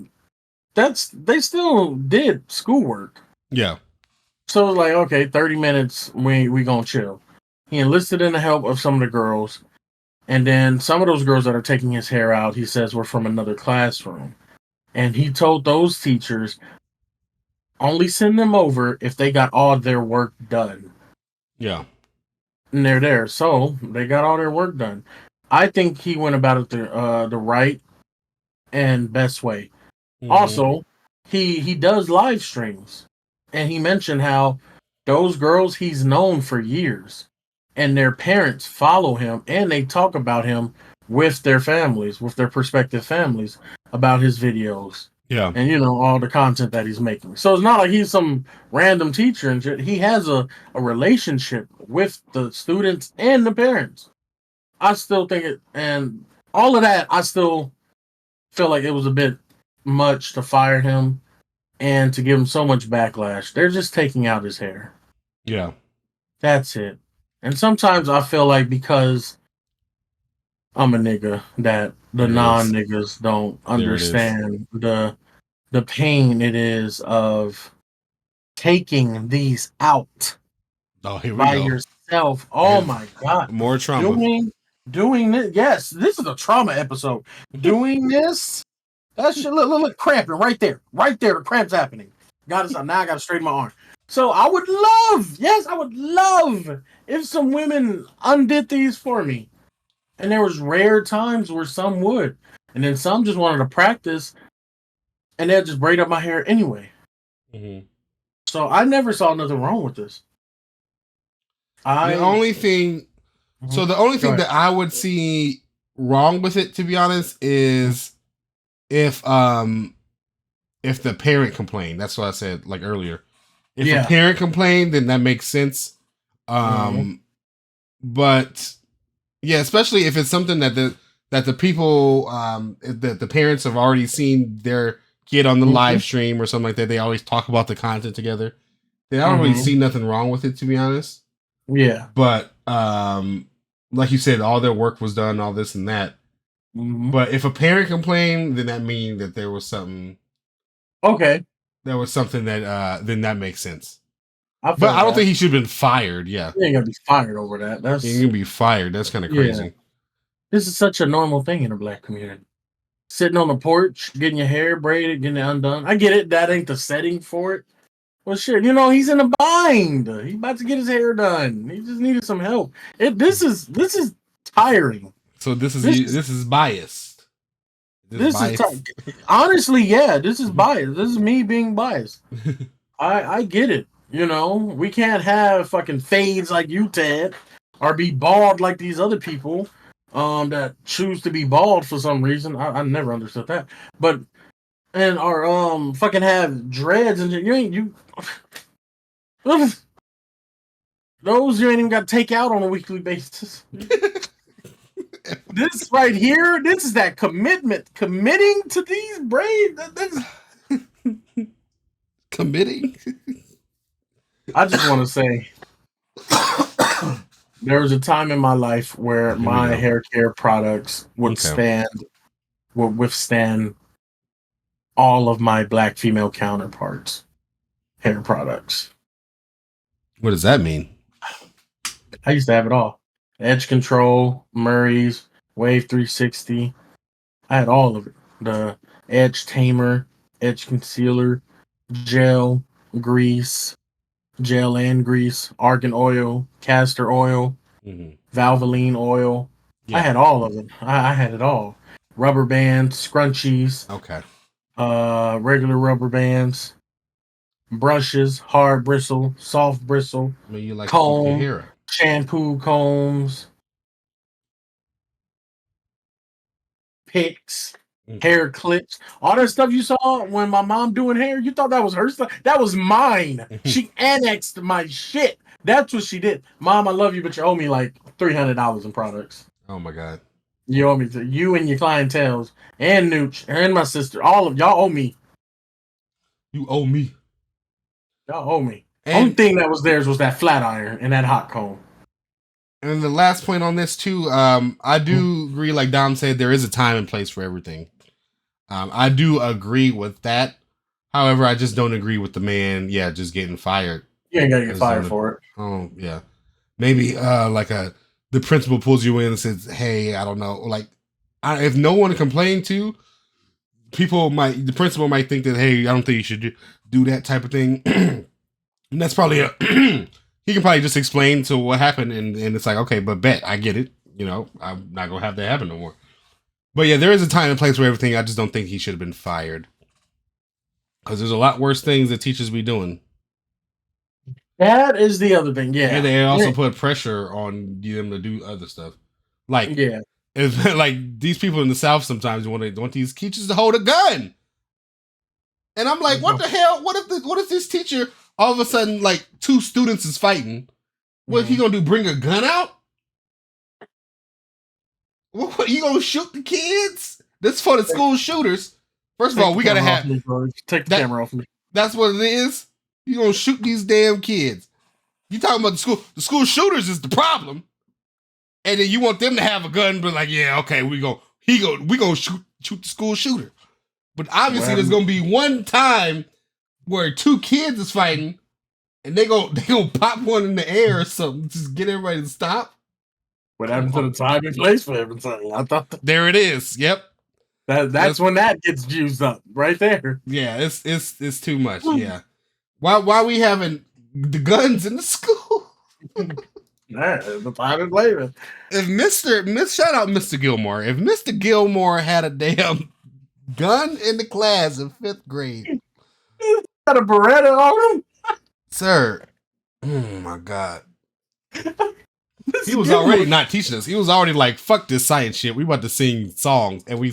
they still did schoolwork. Yeah. So it's like, okay, 30 minutes, we gonna chill. He enlisted in the help of some of the girls, and then some of those girls that are taking his hair out, he says were from another classroom. And he told those teachers, only send them over if they got all their work done. Yeah. And they're there. So they got all their work done. I think he went about it the right and best way. Mm-hmm. Also, he does live streams. And he mentioned how those girls he's known for years. And their parents follow him and they talk about him with their families, with their prospective families, about his videos. Yeah. And, all the content that he's making. So it's not like he's some random teacher and shit. He has a relationship with the students and the parents. I still think it, and all of that, I still feel like it was a bit much to fire him and to give him so much backlash. They're just taking out his hair. Yeah. That's it. And sometimes I feel like because I'm a nigga, that the non-niggas don't understand the pain it is of taking these out by yourself. Oh my God. More trauma. Doing this. Yes, this is a trauma episode. Doing this. That shit, look, cramping right there. Right there, the cramp's happening. Now I got to straighten my arm. So I would love if some women undid these for me. And there was rare times where some would. And then some just wanted to practice and they'd just braid up my hair anyway. Mm-hmm. So I never saw nothing wrong with this. The only thing that I would see wrong with it, to be honest, is if the parent complained. That's what I said like earlier. If a parent complained, then that makes sense. But yeah, especially if it's something that the people that the parents have already seen their kid on the live stream or something like that. They always talk about the content together. Then I don't really see nothing wrong with it, to be honest. Yeah. But like you said, all their work was done, all this and that. Mm-hmm. But if a parent complained, then that means that there was something. Okay. There was something that then that makes sense. But I don't think he should have been fired. Yeah. He ain't gonna be fired over that. He ain't gonna be fired. That's kind of crazy. Yeah. This is such a normal thing in the black community. Sitting on the porch, getting your hair braided, getting it undone. I get it. That ain't the setting for it. Well, shit, he's in a bind. He's about to get his hair done. He just needed some help. This is tiring. So this is biased. Honestly, yeah, this is biased. This is me being biased. I get it. We can't have fucking fades like you, Ted, or be bald like these other people that choose to be bald for some reason. I never understood that. But or fucking have dreads and those you ain't even got to take out on a weekly basis. This right here, this is that committing to these braids. That's committing. I just want to say there was a time in my life where my hair care products would withstand all of my black female counterparts' hair products. What does that mean? I used to have it all. Edge Control, Murray's, Wave 360. I had all of it. The Edge Tamer, Edge Concealer, Gel, Grease, Gel and Grease, Argan Oil, Castor Oil, Valvoline Oil. Yeah. I had all of it. I had it all. Rubber bands, scrunchies. Okay. Regular rubber bands, brushes, hard bristle, soft bristle, comb, shampoo combs, picks, hair clips, all that stuff you saw when my mom doing hair. You thought that was her stuff? That was mine. She annexed my shit. That's what she did. Mom, I love you, but you owe me like $300 in products. Oh my God. You owe me to you and your clientels and Nooch and my sister. All of y'all owe me. You owe me. Y'all owe me. Only thing that was theirs was that flat iron and that hot comb. And the last point on this too, I do agree. Like Dom said, there is a time and place for everything. I do agree with that. However, I just don't agree with the man. Yeah, just getting fired. You ain't gotta get fired for it. Oh yeah, maybe the principal pulls you in and says, "Hey, I don't know." Like, if no one complained to, the principal might think that, "Hey, I don't think you should do that type of thing. And that's probably he can probably just explain to what happened, and it's like, okay, but bet I get it. I'm not gonna have that happen no more. But yeah, there is a time and place for everything. I just don't think he should have been fired, because there's a lot worse things that teachers be doing. That is the other thing, yeah. And they also put pressure on them to do other stuff. Like, yeah, it's like these people in the South sometimes want these teachers to hold a gun. And I'm like, what the hell? What if this teacher all of a sudden, like, 2 students is fighting? What he gonna do? Bring a gun out? What you gonna shoot the kids? This for the school shooters. First of all, we gotta have take the camera off me. That's what it is. You gonna shoot these damn kids? You talking about the school? The school shooters is the problem, and then you want them to have a gun, but like, yeah, okay, we gonna shoot the school shooter. But obviously, there's gonna be one time where 2 kids is fighting, and they gonna pop one in the air or something, just get everybody to stop. What happened to the time and place for everything? I thought there it is. Yep. That's when that gets used up right there. Yeah, it's too much. Yeah. Why we having the guns in the school? The time and place. If shout out Mr. Gilmore. If Mr. Gilmore had a damn gun in the class in 5th grade, got a Beretta on him, sir. Oh my God. He was already not teaching us. He was already like, fuck this science shit. We about to sing songs, and we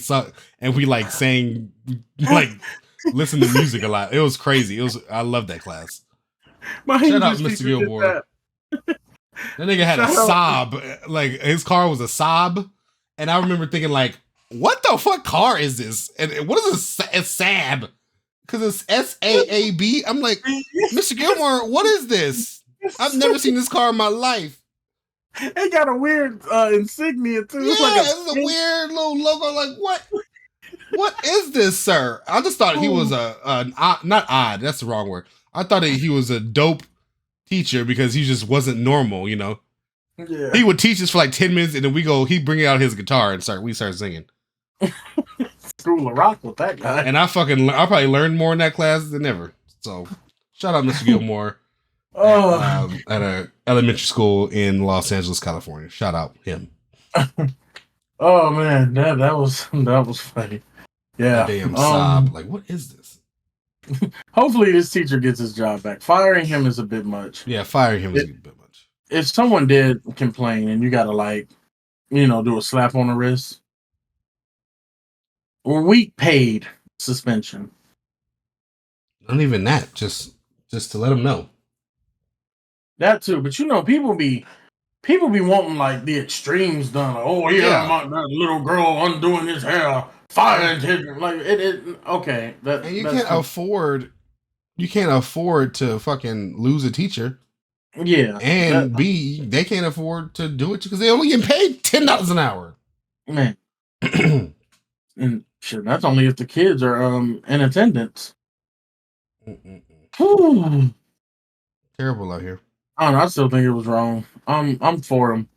like sang, like, listen to music a lot. It was crazy. I love that class. Shout out Mr. Gilmore. That nigga had a Saab. Like, his car was a Saab, and I remember thinking, like, what the fuck car is this? And what is a Saab? Because it's SAAB. I'm like, Mr. Gilmore, what is this? I've never seen this car in my life. It got a weird insignia too. Yeah, it's a weird little logo. Like, what is this, sir? I just thought he was not odd. That's the wrong word. I thought he was a dope teacher because he just wasn't normal. Yeah. He would teach us for like 10 minutes, and then he'd bring out his guitar and we start singing. School of rock with that guy. And I probably learned more in that class than ever. So shout out Mr. Gilmore. At a elementary school in Los Angeles, California. Shout out him. Oh man, that was funny. Yeah, damn Saab. Like, what is this? Hopefully, this teacher gets his job back. Firing him is a bit much. Yeah, firing him is a bit much. If someone did complain and you got to do a slap on the wrist, or week paid suspension. Not even that. Just to let them know. That too, but people be wanting like the extremes done. Like, oh yeah, that little girl undoing his hair, firing him. Like it. Okay, and you can't afford to fucking lose a teacher. Yeah, and they can't afford to do it because they only get paid $10 an hour. Man, and shit, that's only if the kids are in attendance. Terrible out here. I don't know. I still think it was wrong. I'm for him.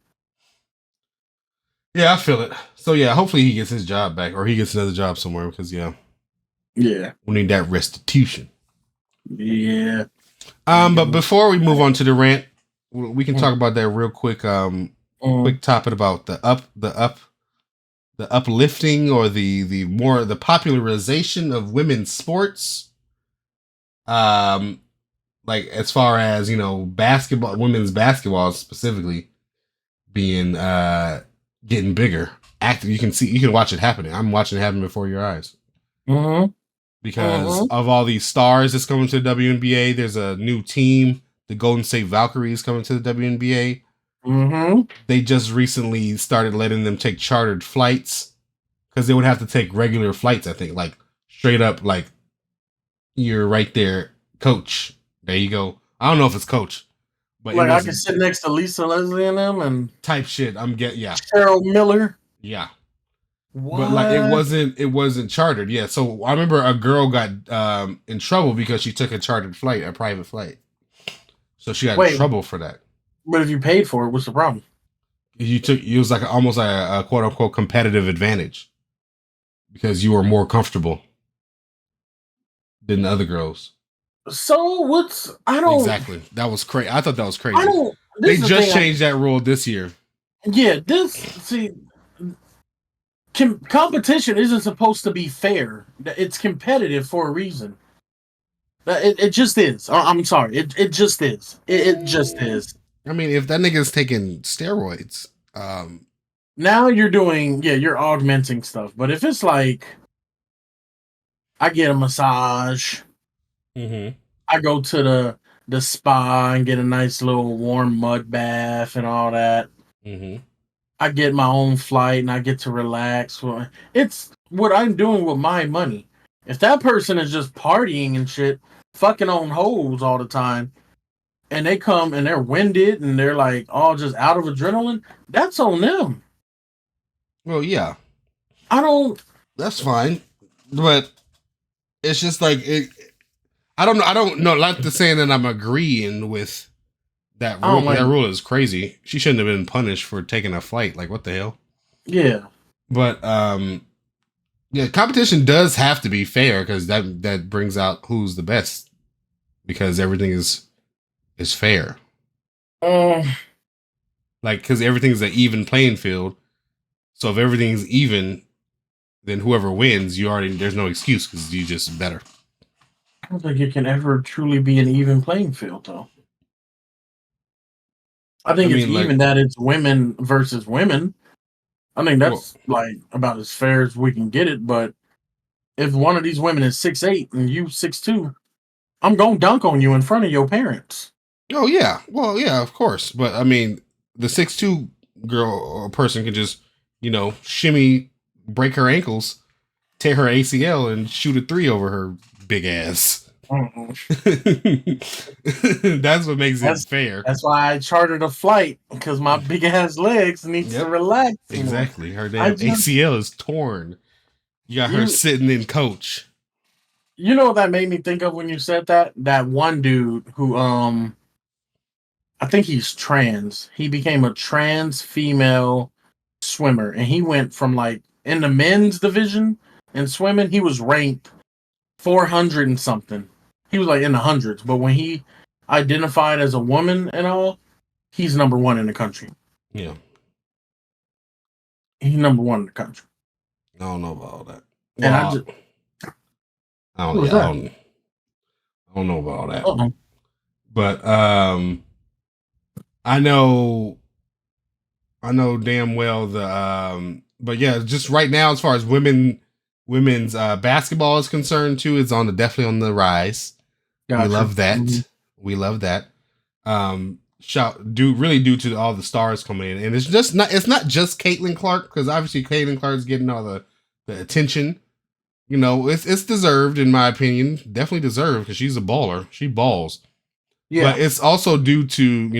Yeah, I feel it. So yeah, hopefully he gets his job back, or he gets another job somewhere because we need that restitution. Yeah. But before we move on to the rant, we can talk about that real quick. Quick topic about the uplifting or the popularization of women's sports. Like, as far as, basketball, women's basketball specifically being, getting bigger. You can watch it happening. I'm watching it happen before your eyes. Mm-hmm. Because of all these stars that's coming to the WNBA, there's a new team, the Golden State Valkyries, coming to the WNBA. Mm-hmm. They just recently started letting them take chartered flights because they would have to take regular flights, I think, like straight up, like, you're right there, coach. There you go. I don't know if it's coach, but like I can sit next to Lisa Leslie and them and type shit. Cheryl Miller. Yeah. What? But like it wasn't chartered. Yeah. So I remember a girl got in trouble because she took a chartered flight, a private flight. So she got in trouble for that. But if you paid for it, what's the problem? It was like almost like a quote unquote competitive advantage because you were more comfortable than the other girls. So what's I don't Exactly. That was crazy. I thought that was I crazy. don't. They This is the just thing. changed that rule this year. Yeah, this see competition isn't supposed to be fair. It's competitive for a reason. It just is. I'm sorry. It just is. It just is. I mean, if that nigga's taking steroids, Now you're doing you're augmenting stuff. But if it's like I get a massage, mm-hmm. I go to the spa and get a nice little warm mud bath and all that. Mm-hmm. I get my own flight and I get to relax. It's what I'm doing with my money. If that person is just partying and shit, fucking on hoes all the time, and they come and they're winded and they're like all just out of adrenaline, that's on them. Well, yeah, I don't. that's fine, but it's just like it. I don't know. I don't know. Not to saying that I'm agreeing with that I rule. don't like. That rule is crazy. She shouldn't have been punished for taking a flight. Like, what the hell? Yeah. But yeah, competition does have to be fair because that brings out who's the best because everything is fair. Um. Like, because everything is an even playing field. So if everything's even, then whoever wins, there's no excuse because you just better. I don't think it can ever truly be an even playing field, though. I think it's mean, even that it's women versus women. I think well, that's like about as fair as we can get it. But if one of these women is 6'8" and you 6'2", I'm gonna dunk on you in front of your parents. oh yeah, well yeah, of course. But I mean, the 6'2" girl or person can just shimmy, break her ankles, tear her ACL, and shoot a three over her big ass. That's what makes it fair. That's why I chartered a flight because my big ass legs needs to relax. Exactly. Her damn I just, ACL is torn. You got her sitting in coach. You know what that made me think of when you said that? That one dude who I think he's trans. He became a trans female swimmer and he went from like in the men's division in swimming, he was ranked 400 and something. He was like in the hundreds, but when he identified as a woman and all, he's number one in the country. Yeah. He's number one in the country. I don't know about all that. Well, and I don't know about all that. Uh-oh. But I know damn well but yeah, just right now as far as women's basketball is concerned too, it's definitely on the rise. Gotcha. We love that. Mm-hmm. We love that. Due to all the stars coming in, and it's not just Caitlin Clark, because obviously Caitlin Clark's getting all the attention. It's deserved in my opinion. Definitely deserved because she's a baller. She balls. Yeah. But it's also due to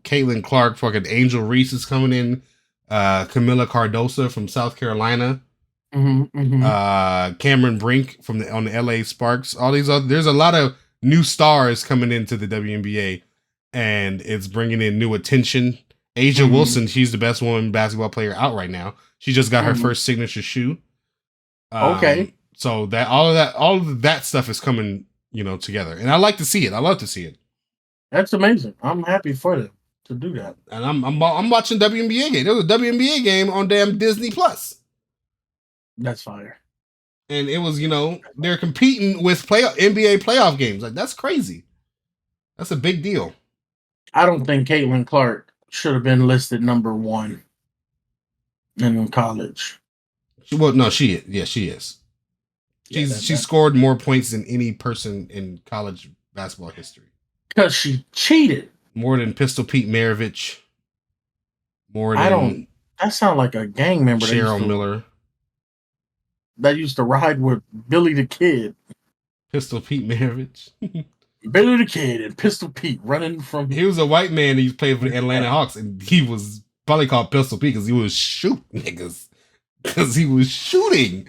Caitlin Clark, fucking Angel Reese is coming in, Camila Cardoso from South Carolina, Cameron Brink on the LA Sparks. All these there's a lot of new stars coming into the WNBA, and it's bringing in new attention. Asia Wilson, she's the best woman basketball player out right now. She just got her first signature shoe. Okay. So that all of that stuff is coming, together, and I like to see it. I love to see it. That's amazing. I'm happy for them to do that. And I'm watching WNBA game. There was a WNBA game on damn Disney Plus. That's fire. And it was, they're competing with NBA playoff games. Like, that's crazy. That's a big deal. I don't think Caitlin Clark should have been listed number one in college. She is. She scored more points than any person in college basketball history. Because she cheated. More than Pistol Pete Maravich. That sounds like a gang member. Cheryl Miller. That used to ride with Billy the Kid. Pistol Pete Maravich. Billy the Kid and Pistol Pete running from... He was a white man who played for the Atlanta Hawks, and he was probably called Pistol Pete because he was shooting niggas. Because he was shooting.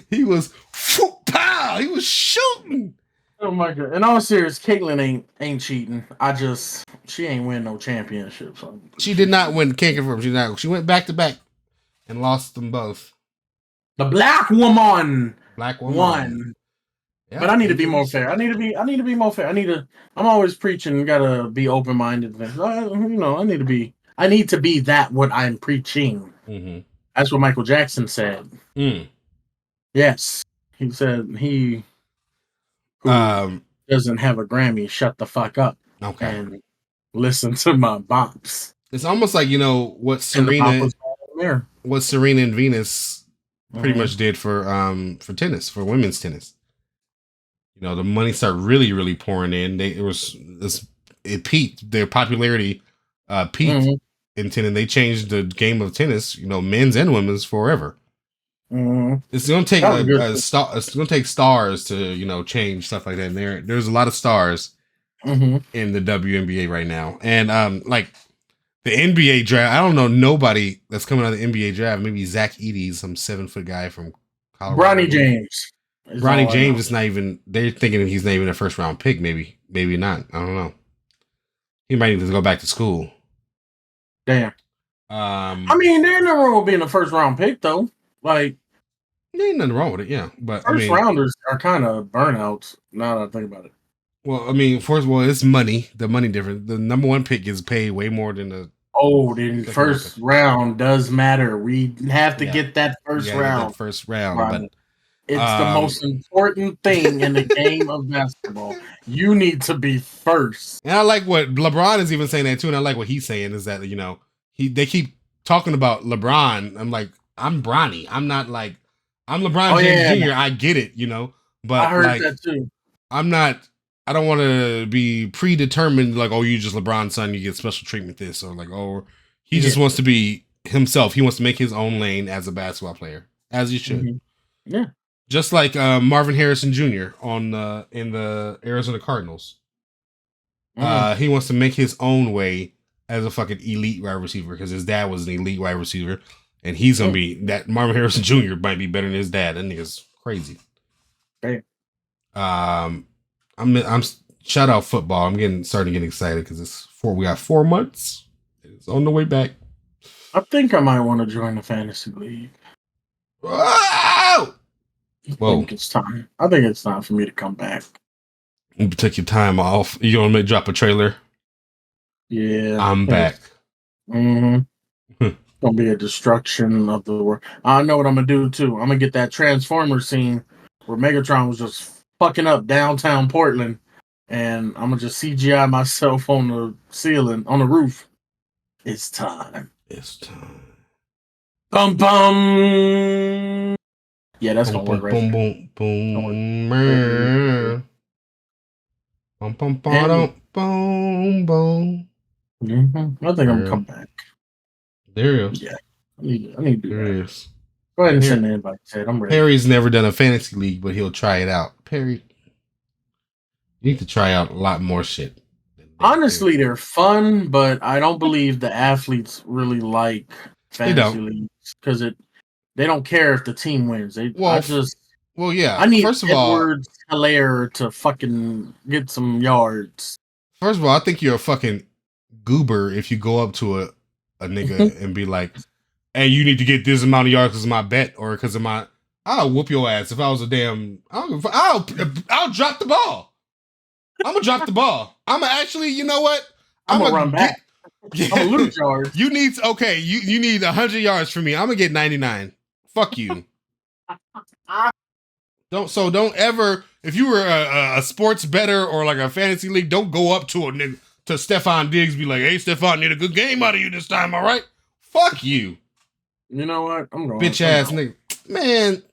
He was... Pow! He was shooting. Oh my god! In all serious, Caitlyn ain't cheating. She ain't win no championship. So she did not win. Can't confirm. She went back to back and lost them both. The black woman won. Yeah, but I need to be more injuries. fair. I need to be more fair. I'm always preaching. Gotta be open minded. I need to be that what I'm preaching. Mm-hmm. That's what Michael Jackson said. Mm. Yes, he said he who Um. doesn't have a Grammy, shut the fuck up Okay. and listen to my bops. It's almost like what And the bop Serena, was all there. what Serena and Venus pretty Mm-hmm. much did for tennis, for women's tennis. The money started really, really pouring in. It peaked. Their popularity peaked Mm-hmm. in tennis. They changed the game of tennis, men's and women's forever. Mm-hmm. It's gonna take That was good. a star. It's gonna take stars to change stuff like that. And there's a lot of stars Mm-hmm. in the WNBA right now, and like the NBA draft. I don't know nobody that's coming out of the NBA draft. Maybe Zach Edey, some 7-foot guy from Colorado. Bronny James. Bronny James is not even. They're thinking he's not even a first round pick. Maybe not. I don't know. He might need to go back to school. Damn. Um, I mean, there's nothing wrong with being a first round pick, though. Like, there ain't nothing wrong with it. Yeah, but first rounders are kind of burnouts. Now that I think about it. Well, I mean, first of all, it's money. The money difference. The number one pick is paid way more than the. Oh, then first round does matter. We have to get that first round. But it's the most important thing in the game of basketball. You need to be first. And I like what LeBron is even saying that too. And I like what he's saying is that they keep talking about LeBron. I'm like, I'm Bronny. I'm not like I'm LeBron James Jr. I get it, but I heard that too. I'm not. I don't want to be predetermined. Like, oh, you just LeBron's son, you get special treatment. This or like, oh, he just wants to be himself. He wants to make his own lane as a basketball player, as he should. Mm-hmm. Yeah. Just like Marvin Harrison Jr. in the Arizona Cardinals. He wants to make his own way as a fucking elite wide receiver because his dad was an elite wide receiver, and he's gonna be that. Marvin Harrison Jr. might be better than his dad. That nigga's crazy. Hey. I'm shout out football. I'm starting to get excited because we got 4 months. It's on the way back. I think I might want to join the fantasy league. Whoa! I think it's time. I think it's time for me to come back. You take your time off. You want me to drop a trailer? Yeah. I'm back. Mm-hmm. Gonna be a destruction of the world. I know what I'm gonna do too. I'm gonna get that Transformer scene where Megatron was just fucking up downtown Portland, and I'm gonna just CGI myself on the ceiling, on the roof. It's time. It's time. Bum bum. Yeah, that's gonna work right. Boom, boom, boom, boom. Bum, bum, bum, boom, boom. I think I'm gonna come back. There it is. Yeah, I need to do there that. It is. Go ahead and send the invite. I'm ready. Perry's never done a fantasy league, but he'll try it out. Perry, you need to try out a lot more shit. Honestly, they're fun, but I don't believe the athletes really like fantasy leagues because they don't care if the team wins. I need first of Edwards Hilaire to fucking get some yards. First of all, I think you're a fucking goober if you go up to a nigga and be like, "Hey, you need to get this amount of yards because of my bet or because of my." I'll whoop your ass if I was a damn. I'll drop the ball. I'm gonna drop the ball. I'm gonna actually. You know what? I'm gonna run back. I'm gonna lose yards. You need 100 yards from me. I'm gonna get 99. Fuck you. Don't ever. If you were a sports bettor or like a fantasy league, don't go up to a nigga to Stephon Diggs. Be like, "Hey, Stephon, need a good game out of you this time, all right?" Fuck you. You know what? I'm going. Bitch ass nigga. Man,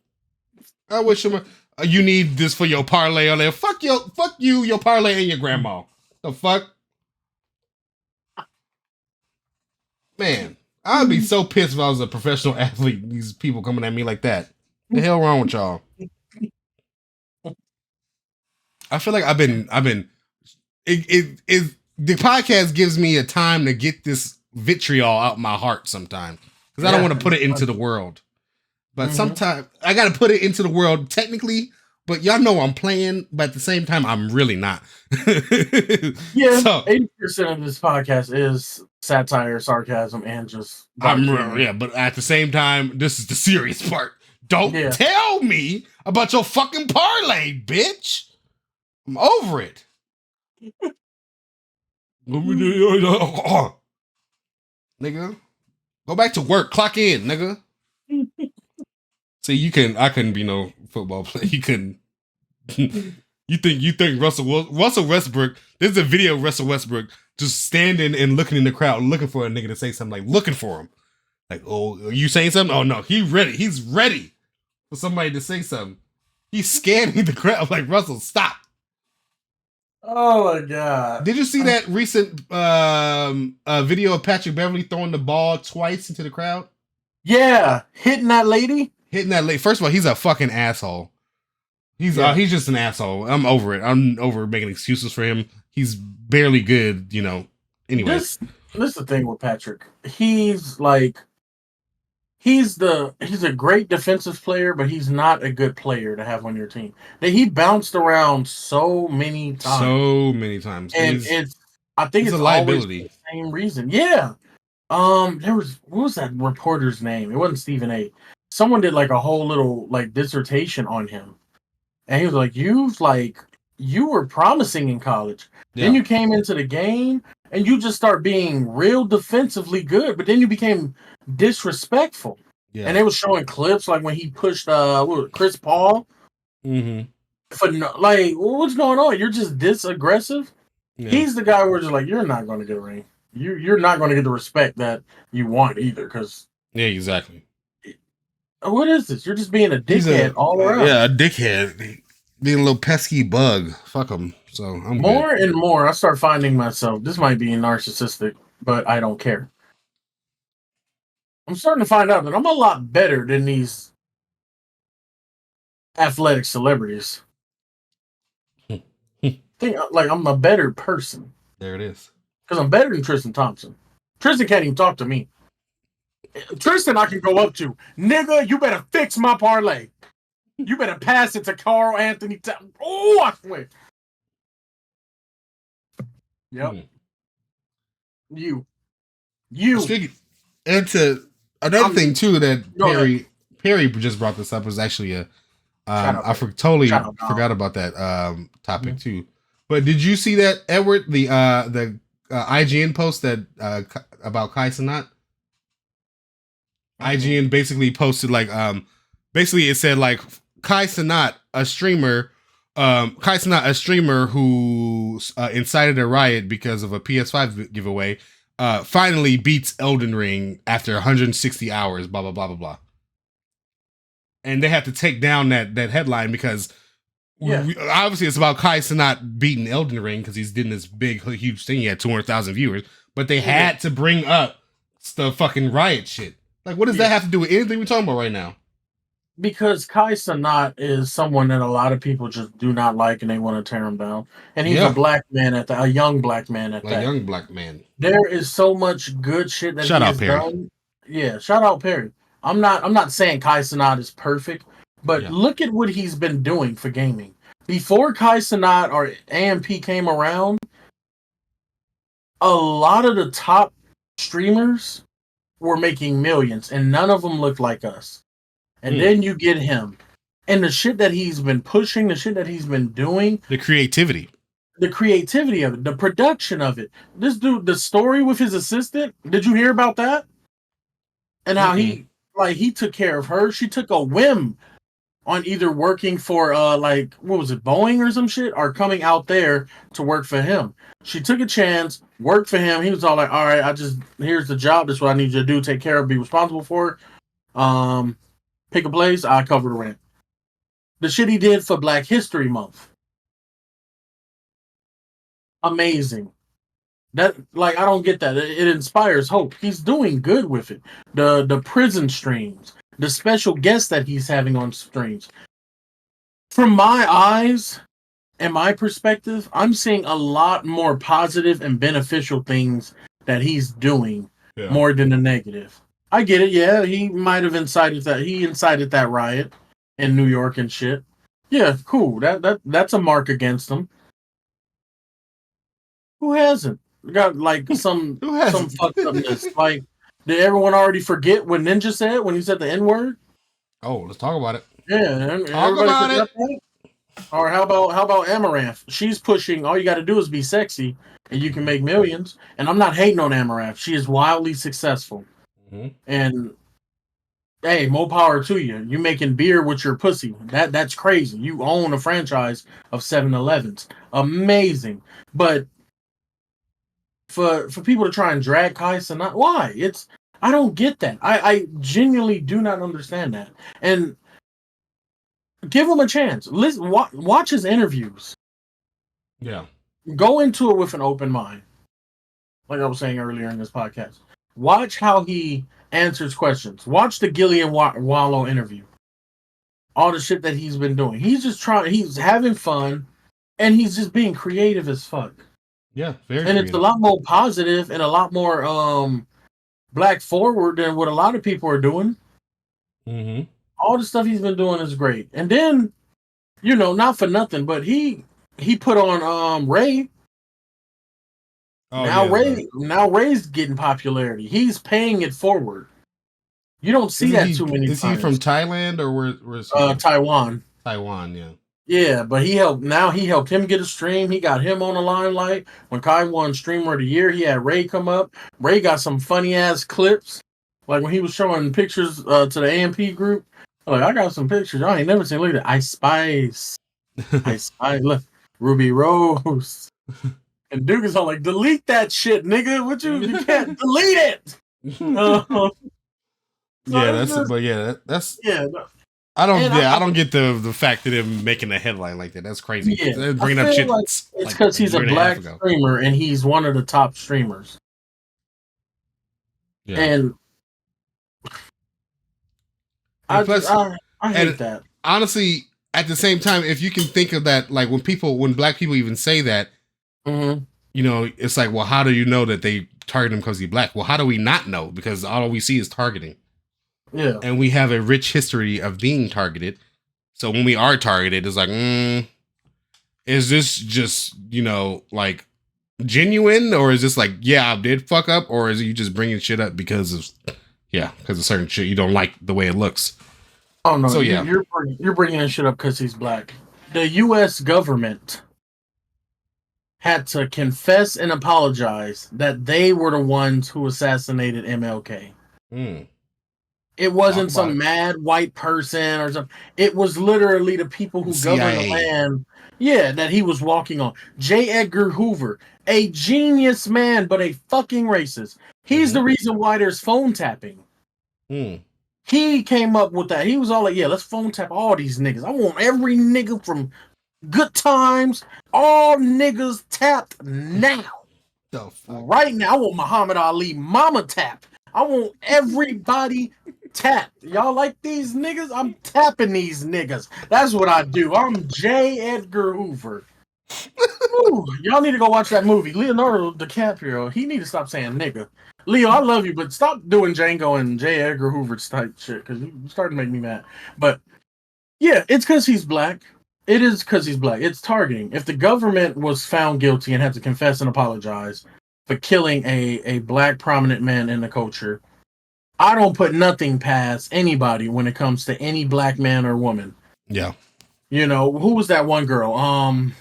I wish you need this for your parlay on there. Fuck you, your parlay and your grandma. The fuck? Man, I'd be so pissed if I was a professional athlete. These people coming at me like that. The hell wrong with y'all? I feel like I've been the podcast gives me a time to get this vitriol out my heart sometimes. Because I don't want to put it into the world. But sometimes I got to put it into the world technically. But y'all know I'm playing. But at the same time, I'm really not. Yeah, so, 80% of this podcast is satire, sarcasm, and just... but at the same time, this is the serious part. Don't tell me about your fucking parlay, bitch. I'm over it. Nigga, go back to work. Clock in, nigga. See, I couldn't be no football player. You couldn't. You think Russell Westbrook? There's a video of Russell Westbrook just standing and looking in the crowd, looking for a nigga to say something, like looking for him. Like, oh, are you saying something? Oh no, he's ready for somebody to say something. He's scanning the crowd like, Russell, stop. Oh my god! Did you see that recent video of Patrick Beverly throwing the ball twice into the crowd? Yeah, hitting that lady. First of all, he's a fucking asshole. He's just an asshole. I'm over it. I'm over making excuses for him. He's barely good, you know. Anyway, this is the thing with Patrick. He's like, he's a great defensive player, but he's not a good player to have on your team. That he bounced around so many times, and I think it's a liability. Always the same reason. Yeah. What was that reporter's name? It wasn't Stephen A. Someone did like a whole little like dissertation on him, and he was like, you were promising in college. Yeah. Then you came into the game and you just start being real defensively good, but then you became disrespectful. Yeah. And they was showing clips like when he pushed Chris Paul. Mm-hmm. For like, what's going on? You're just this aggressive. Yeah. He's the guy where just like, you're not going to get a ring. You're not going to get the respect that you want either. Because exactly. What is this? You're just being a dickhead all around. Yeah, a dickhead. Being a little pesky bug. Fuck him. So I'm more good. And more. I start finding myself. This might be narcissistic, but I don't care. I'm starting to find out that I'm a lot better than these athletic celebrities. Think like I'm a better person. There it is. Because I'm better than Tristan Thompson. Tristan can't even talk to me. Tristan, I can go up to. Nigga, you better fix my parlay. You better pass it to Carl Anthony. Oh, I swear. Yep. You. And to another thing too that Perry just brought this up was actually I totally forgot about that topic too. But did you see that, Edward, the IGN post that about Kai Cenat? IGN basically posted like basically it said like Kai Cenat, a streamer who incited a riot because of a PS5 giveaway, finally beats Elden Ring after 160 hours, blah blah blah blah blah. And they have to take down that headline because obviously it's about Kai Cenat beating Elden Ring because he's doing this big huge thing. He had 200,000 viewers, but they had to bring up the fucking riot shit. Like, what does that have to do with anything we're talking about right now? Because Kai Cenat is someone that a lot of people just do not like and they want to tear him down. And he's a black man a young black man at that. A young black man. There is so much good shit that he has done. Yeah, shout out Perry. I'm not saying Kai Cenat is perfect, but look at what he's been doing for gaming. Before Kai Cenat or AMP came around, a lot of the top streamers were making millions, and none of them looked like us. And then you get him. And the shit that he's been pushing, the shit that he's been doing. The creativity of it, the production of it. This dude, the story with his assistant, did you hear about that? And how he took care of her. She took a whim on either working for, what was it, Boeing or some shit, or coming out there to work for him. She took a chance, worked for him. He was all like, all right, here's the job. This is what I need you to do. Take care of, be responsible for it. Pick a place, I cover the rent. The shit he did for Black History Month. Amazing. That, like, I don't get that. It inspires hope. He's doing good with it. The prison streams, the special guests that he's having on streams. From my eyes and my perspective, I'm seeing a lot more positive and beneficial things that he's doing more than the negative. I get it. Yeah, he might have incited that. He incited that riot in New York and shit. Yeah, cool. That's a mark against him. Who hasn't? Got like some fucked upness. Like, did everyone already forget what Ninja said when he said the N-word? Oh, let's talk about it. Yeah, and Talk everybody about forgot it. that. Or how about Amaranth? She's pushing. All you got to do is be sexy, and you can make millions. And I'm not hating on Amaranth. She is wildly successful. Mm-hmm. And hey, more power to you. You making beer with your pussy. That's crazy. You own a franchise of 7-Elevens. Amazing. But for people to try and drag Kai Cenat, why? I don't get that. I genuinely do not understand that. And give him a chance. Listen, watch his interviews. Yeah. Go into it with an open mind. Like I was saying earlier in this podcast. Watch how he answers questions. Watch the Gillian Wallow interview. All the shit that he's been doing. He's just he's having fun, and he's just being creative as fuck. Yeah, very and creative. It's a lot more positive and a lot more black forward than what a lot of people are doing. Mm-hmm. All the stuff he's been doing is great. And then, not for nothing, but he put on Ray. Oh, Now Ray's getting popularity. He's paying it forward. You don't see that too many times. Is he from Thailand or where's he from? Taiwan. Taiwan, yeah. Yeah, but he helped him get a stream. He got him on the limelight. When Kai won Streamer of the Year, he had Ray come up. Ray got some funny ass clips. Like when he was showing pictures to the AMP group. Like, I got some pictures. I ain't never seen. Look at that. Ice Spice. Look. Ruby Rose. And Duke is all like, delete that shit, nigga. You can't delete it. That's I don't get the fact that him making a headline like that. That's crazy. Yeah, bringing up shit. Like it's because he's a black streamer and he's one of the top streamers. Yeah. And I hate that. Honestly, at the same time, if you can think of that, like when black people even say that, it's like, well, how do you know that they target him because he's black? Well, how do we not know? Because all we see is targeting. Yeah. And we have a rich history of being targeted. So when we are targeted, it's like, is this just, like genuine? Or is this like, yeah, I did fuck up? Or is you just bringing shit up because of certain shit you don't like the way it looks? Oh, no. So, yeah. You're bringing this shit up because he's black. The U.S. government had to confess and apologize that they were the ones who assassinated MLK. It wasn't some mad white person or something. It was literally the people who govern the land. Yeah, that he was walking on. J. Edgar Hoover, a genius man, but a fucking racist. He's the reason why there's phone tapping. He came up with that. He was all like, yeah, let's phone tap all these niggas. I want every nigga from Good Times, all niggas tapped now. Right now, I want Muhammad Ali mama tap. I want everybody tap. Y'all like these niggas? I'm tapping these niggas. That's what I do. I'm J. Edgar Hoover. Ooh, y'all need to go watch that movie. Leonardo DiCaprio. He need to stop saying nigga. Leo, I love you, but stop doing Django and J. Edgar Hoover type shit because you're starting to make me mad. But yeah, it's because he's black. It is because he's black. It's targeting. If the government was found guilty and had to confess and apologize for killing a black prominent man in the culture, I don't put nothing past anybody when it comes to any black man or woman. Yeah. Who was that one girl?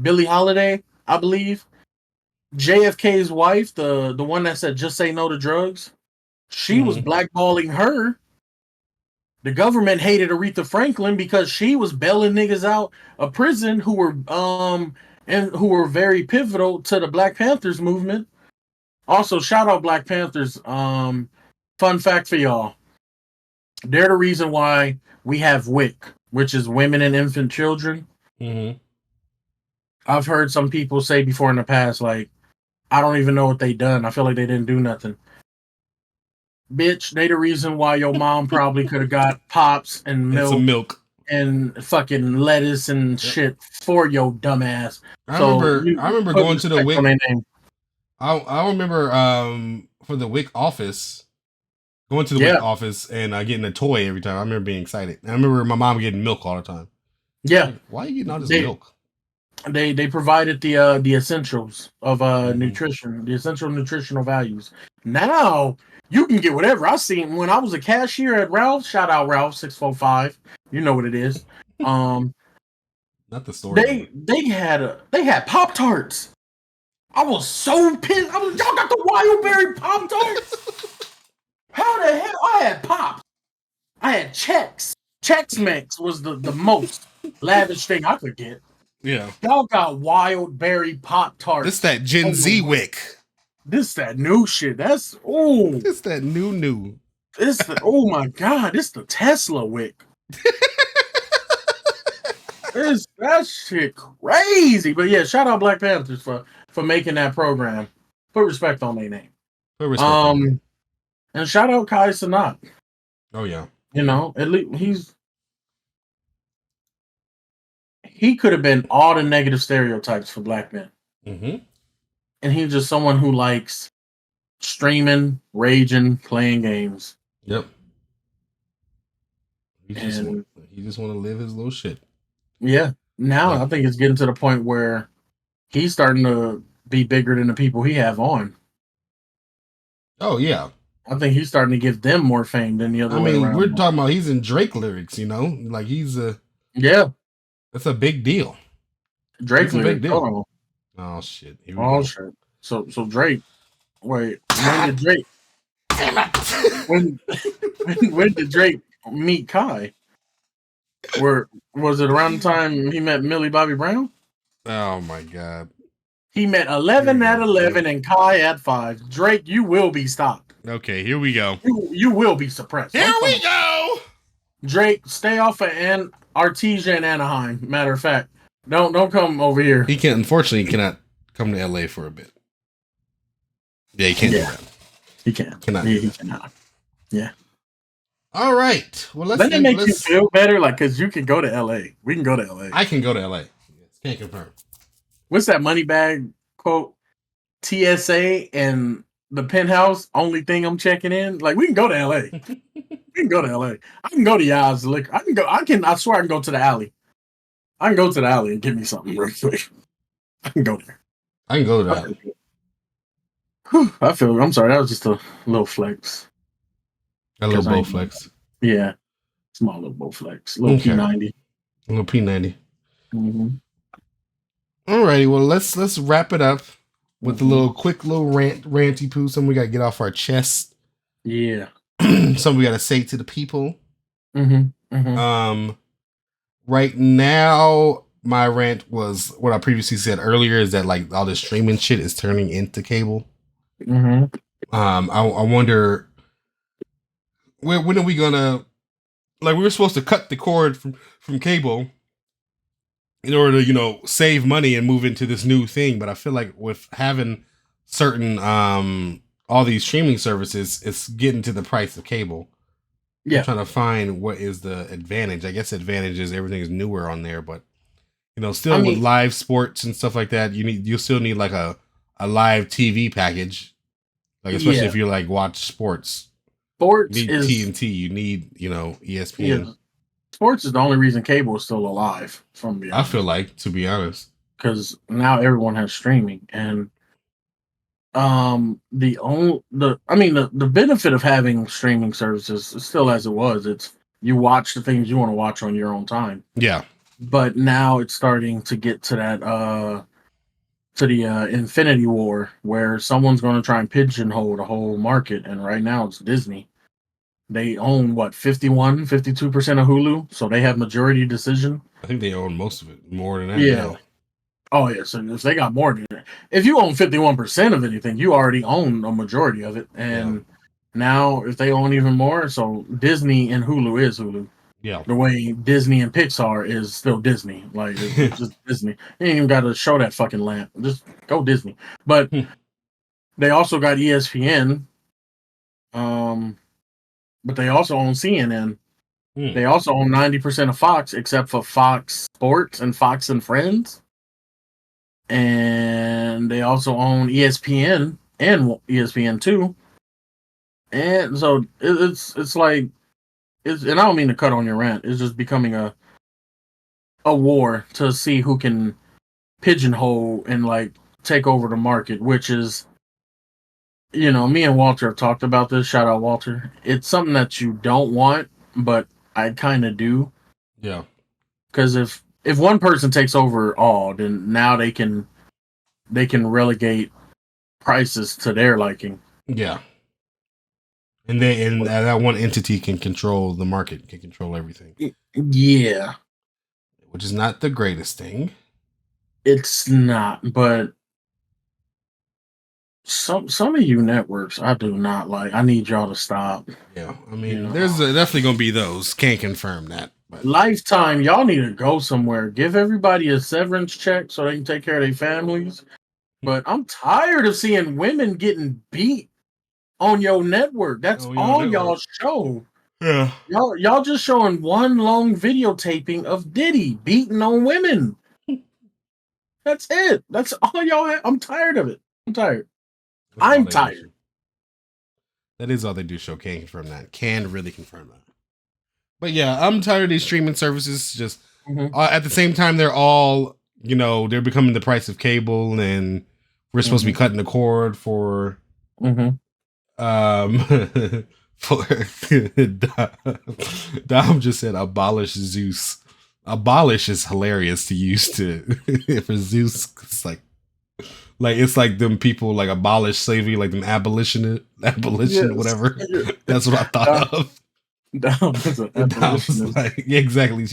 Billie Holiday, I believe. JFK's wife, the one that said just say no to drugs. She was blackballing her. The government hated Aretha Franklin because she was bailing niggas out of prison who were very pivotal to the Black Panthers movement. Also, shout out Black Panthers. Fun fact for y'all. They're the reason why we have WIC, which is Women and Infant Children. I've heard some people say before in the past, like, I don't even know what they done. I feel like they didn't do nothing. Bitch, they the reason why your mom probably could have got pops and milk and fucking lettuce and shit for your dumb ass. I remember going to the WIC. I remember for the WIC office, going to the WIC office and getting a toy every time. I remember being excited. I remember my mom getting milk all the time. Yeah. Like, why are you getting all this milk? They provided the essentials of nutrition, the essential nutritional values. Now you can get whatever. I seen when I was a cashier at Ralph. Shout out Ralph 645. You know what it is. Not the store. They had Pop Tarts. I was so pissed. Y'all got the wild berry Pop Tarts. How the hell? I had Pops. I had Chex. Chex Mix was the most lavish thing I could get. Yeah. Y'all got wild berry Pop Tarts. This that Gen Z WIC. This that new shit. This that new. Oh my god, this the Tesla WIC. That shit crazy. But yeah, shout out Black Panthers for making that program. Put respect on their name. And shout out Kai Cenat. Oh yeah. You know, at least he could have been all the negative stereotypes for black men. Mm-hmm. And he's just someone who likes streaming, raging, playing games. Yep. He just want to live his little shit. Yeah. Now I think it's getting to the point where he's starting to be bigger than the people he have on. Oh yeah. I think he's starting to give them more fame than the other way around. We're talking about he's in Drake lyrics, you know? Like he's yeah. That's a big deal. Drake lyrics. Big deal. Oh shit. Shit. So Drake. Wait, when did Drake when did Drake meet Kai? Was it around the time he met Millie Bobby Brown? Oh my god. He met 11 at 11 and Kai at 5. Drake, you will be stopped. Okay, here we go. You will be suppressed. Here we go. Drake, stay off of Artesia and Anaheim. Matter of fact, don't come over here. Unfortunately, he cannot come to LA for a bit. Yeah, he can't do that. He can't. He cannot. Yeah. All right. Well, Doesn't it make you feel better? Like, because you can go to LA. We can go to LA. I can go to LA. Can't confirm. What's that Moneybag quote? TSA and the penthouse, only thing I'm checking in. Like, we can go to LA. We can go to LA. I can go to Yaz Liquor. I swear I can go to the alley. I can go to the alley and get me something real quick. I can go there. I can go to that. I'm sorry, that was just a little flex. A little bow flex. Yeah. Small little bow flex. Little P90. Little P90. Mm-hmm. Alrighty, well let's wrap it up with a quick little ranty poo. Something we gotta get off our chest. Yeah. Something we gotta say to the people. Mm-hmm. Mm-hmm. Right now, my rant was what I previously said earlier is that like all this streaming shit is turning into cable. Mm-hmm. I wonder when are we gonna, like, we were supposed to cut the cord from cable in order to, save money and move into this new thing. But I feel like with having certain all these streaming services, it's getting to the price of cable. Yeah. I'm trying to find what is the advantage. I guess the advantage is everything is newer on there, but still with live sports and stuff like that, you still need like a live TV package. Like especially if you like watch sports. Sports you need TNT, you need, ESPN. Yeah. Sports is the only reason cable is still alive, from the I feel like, to be honest. Because now everyone has streaming, and the benefit of having streaming services is still as it was. It's you watch the things you want to watch on your own time. Yeah. But now it's starting to get to that to the Infinity War, where someone's going to try and pigeonhole the whole market, and right now it's Disney. They own 52% of Hulu, so they have majority decision. I think they own most of it, more than that. Yeah. Now. Oh yeah, so if they got more than that, if you own 51% of anything, you already own a majority of it. And now if they own even more, so Disney and Hulu is Hulu. Yeah. The way Disney and Pixar is still Disney. Like it's just Disney. You ain't even gotta show that fucking lamp. Just go Disney. But they also got ESPN. But they also own CNN. They also own 90% of Fox, except for Fox Sports and Fox and Friends. And they also own ESPN and ESPN2. And so it's like, and I don't mean to cut on your rant. It's just becoming a war to see who can pigeonhole and like take over the market, which is, me and Walter have talked about this. Shout out Walter. It's something that you don't want, but I kind of do. Yeah. Because if one person takes over all, then now they can relegate prices to their liking. Yeah. And that one entity can control the market, can control everything. Yeah. Which is not the greatest thing. It's not, but some of you networks I do not like. I need y'all to stop. Yeah. I mean, there's definitely going to be those. Can't confirm that. But. Lifetime, y'all need to go somewhere. Give everybody a severance check so they can take care of their families. But I'm tired of seeing women getting beat on your network. That's all y'all show. Yeah. Y'all just showing one long videotaping of Diddy beating on women. That's it. That's all y'all have. I'm tired of it. I'm tired. I'm tired. That is all they do show. Can't confirm that. Can really confirm that. But yeah, I'm tired of these streaming services. Just at the same time, they're all, they're becoming the price of cable, and we're supposed to be cutting the cord for, for Dom just said abolish Zeus. Abolish is hilarious to use for Zeus. It's like them people like abolish slavery, like them abolition, whatever. That's what I thought of. Dom is an abolitionist. Yeah, exactly.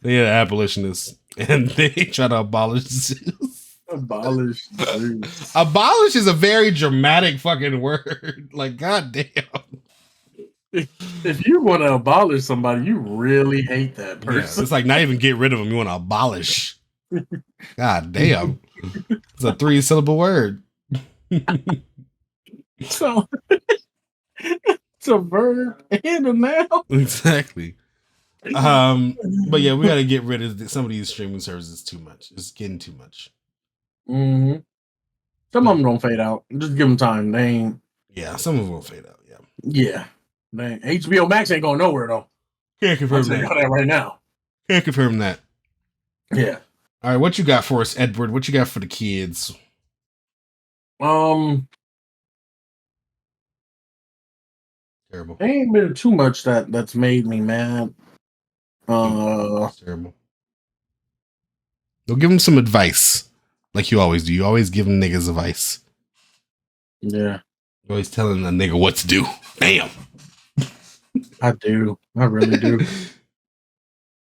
They're an abolitionist, and they try to abolish Zeus. Abolish Zeus. Abolish is a very dramatic fucking word. Like, goddamn. If you want to abolish somebody, you really hate that person. Yeah, it's like not even get rid of them. You want to abolish. God damn. It's a 3-syllable word. So it's a verb and a noun. Exactly. But yeah, we got to get rid of some of these streaming services. Too much. It's getting too much. Mm-hmm. Some of them don't fade out. Just give them time. They ain't. Yeah, some of them will fade out. Yeah. Yeah. HBO Max ain't going nowhere though. Can't confirm that right now. Can't confirm that. Yeah. All right, what you got for us, Edward? What you got for the kids? Terrible. There ain't been too much that's made me mad. That's terrible. They'll give them some advice, like you always do. You always give them niggas advice. Yeah. You're always telling a nigga what to do. Damn. I do. I really do.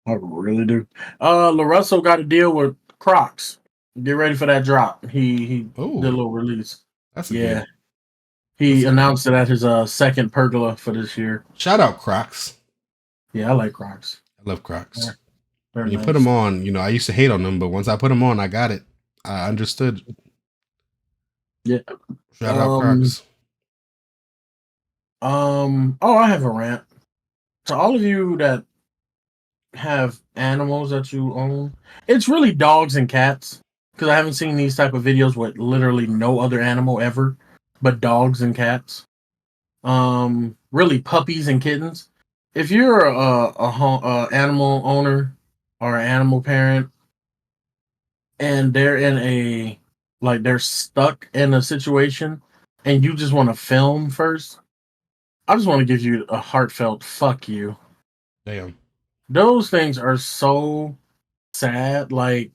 I really do. LaRussell got a deal with Crocs. Get ready for that drop. He did a little release. That's good. He announced it at his second pergola for this year. Shout out Crocs. Yeah, I like Crocs. I love Crocs. Yeah, when you put them on, I used to hate on them, but once I put them on, I got it. I understood. Yeah. Shout out Crocs. I have a rant. To all of you that have animals that you own, it's really dogs and cats, because I haven't seen these type of videos with literally no other animal ever but dogs and cats. Really puppies and kittens. If you're a animal owner or an animal parent and they're stuck in a situation and you just want to film first, I just want to give you a heartfelt fuck you. Damn. Those things are so sad. Like,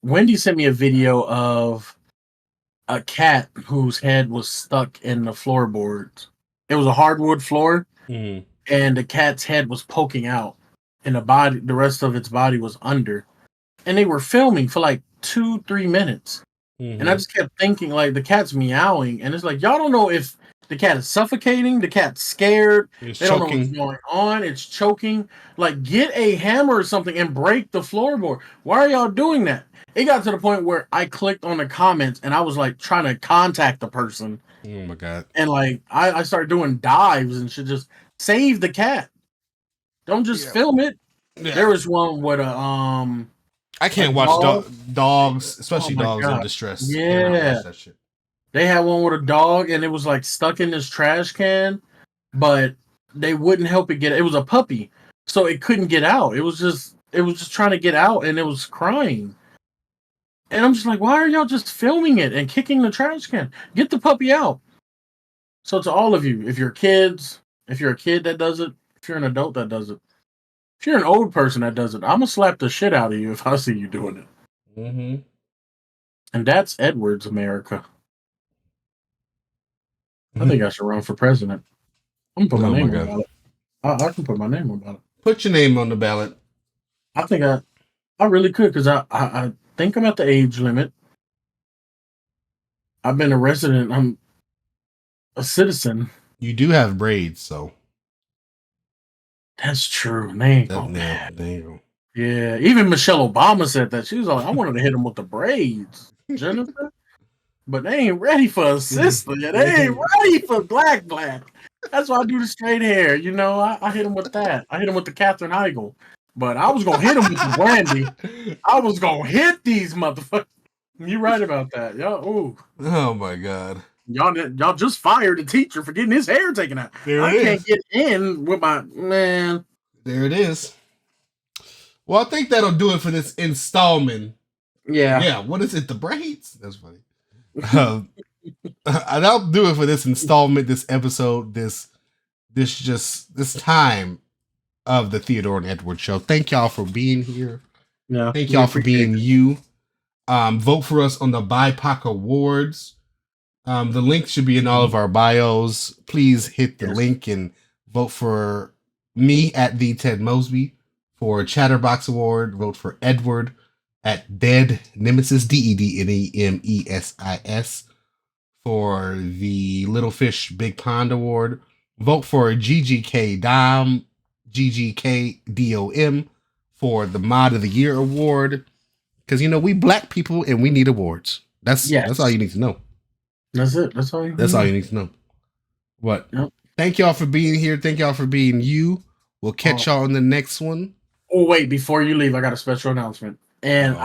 Wendy sent me a video of a cat whose head was stuck in the floorboards. It was a hardwood floor, and the cat's head was poking out, and the rest of its body was under. And they were filming for like 2-3 minutes. And I just kept thinking, like, the cat's meowing, and it's like, y'all don't know if the cat is suffocating, the cat's scared, they don't know what's going on, it's choking. Like, get a hammer or something and break the floorboard. Why are y'all doing that? It got to the point where I clicked on the comments and I was like trying to contact the person. Oh my god. And like I started doing dives and should just save the cat. Don't just film it. Yeah. There was one with a I can't watch dogs, especially dogs in distress. Yeah. That shit. They had one with a dog and it was like stuck in this trash can, but they wouldn't help it get. It was a puppy, so it couldn't get out. It was just trying to get out and it was crying. And I'm just like, why are y'all just filming it and kicking the trash can? Get the puppy out. So to all of you, if you're kids, if you're a kid that does it, if you're an adult that does it, if you're an old person that does it, I'm gonna slap the shit out of you if I see you doing it. Mm-hmm. And that's Edwards America. I think I should run for president. I'm gonna put my name on ballot. I can put my name on ballot. Put your name on the ballot. I think I really could, because I think I'm at the age limit. I've been a resident. I'm a citizen. You do have braids, so That's true. They ain't gonna Yeah, even Michelle Obama said that. She was like, I wanted to hit him with the braids, Jennifer. But they ain't ready for a sister yet. They ain't ready for black. That's why I do the straight hair. You know, I hit him with that. I hit him with the Katherine Heigl. But I was going to hit him with the Brandy. I was going to hit these motherfuckers. You're right about that. Ooh. Oh, my God. Y'all just fired a teacher for getting his hair taken out. I can't get in with my, man. There it is. Well, I think that'll do it for this installment. Yeah. What is it? The braids? That's funny. That'll do it for this installment, this episode, this time of the Theodore and Edward Show. Thank y'all for being here. Yeah. Thank y'all for being you. Vote for us on the BIPOC Awards. The link should be in all of our bios. Please hit the link and vote for me at the Ted Mosby for Chatterbox Award. Vote for Edward at Dead Nemesis, DEDNEMESIS, for the Little Fish Big Pond Award. Vote for GGK Dom, GGK DOM, for the Mod of the Year Award. Because, you know, we black people and we need awards. That's all you need to know. That's it. That's all you need to know. What? Yep. Thank y'all for being here. Thank y'all for being you. We'll catch y'all in the next one. Oh, wait, before you leave, I got a special announcement. And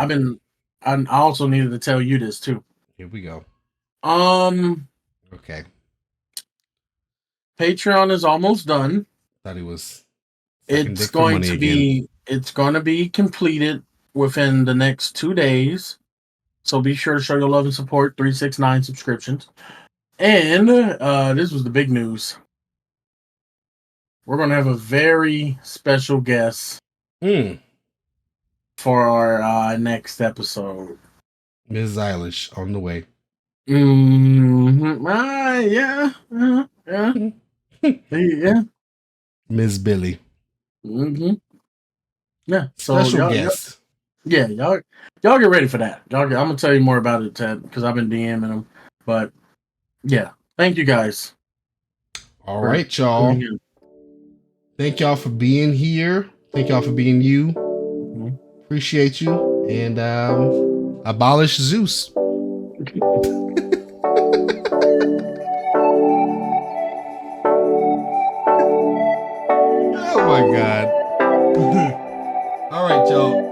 I also needed to tell you this too. Here we go. Okay. Patreon is almost done. Thought it was. It's going to be completed within the next 2 days. So be sure to show your love and support. 369 subscriptions. And this was the big news. We're going to have a very special guest for our next episode. Ms. Eilish on the way. Mm-hmm. Yeah. Ms. Billy. Mm-hmm. Yeah. Special guest. Y'all get ready for that. I'm gonna tell you more about it, Ted, because I've been DMing them. But yeah, thank you guys. All right, y'all. Thank y'all for being here. Thank y'all for being you. Mm-hmm. Appreciate you. And abolish Zeus. Oh my God. All right, y'all.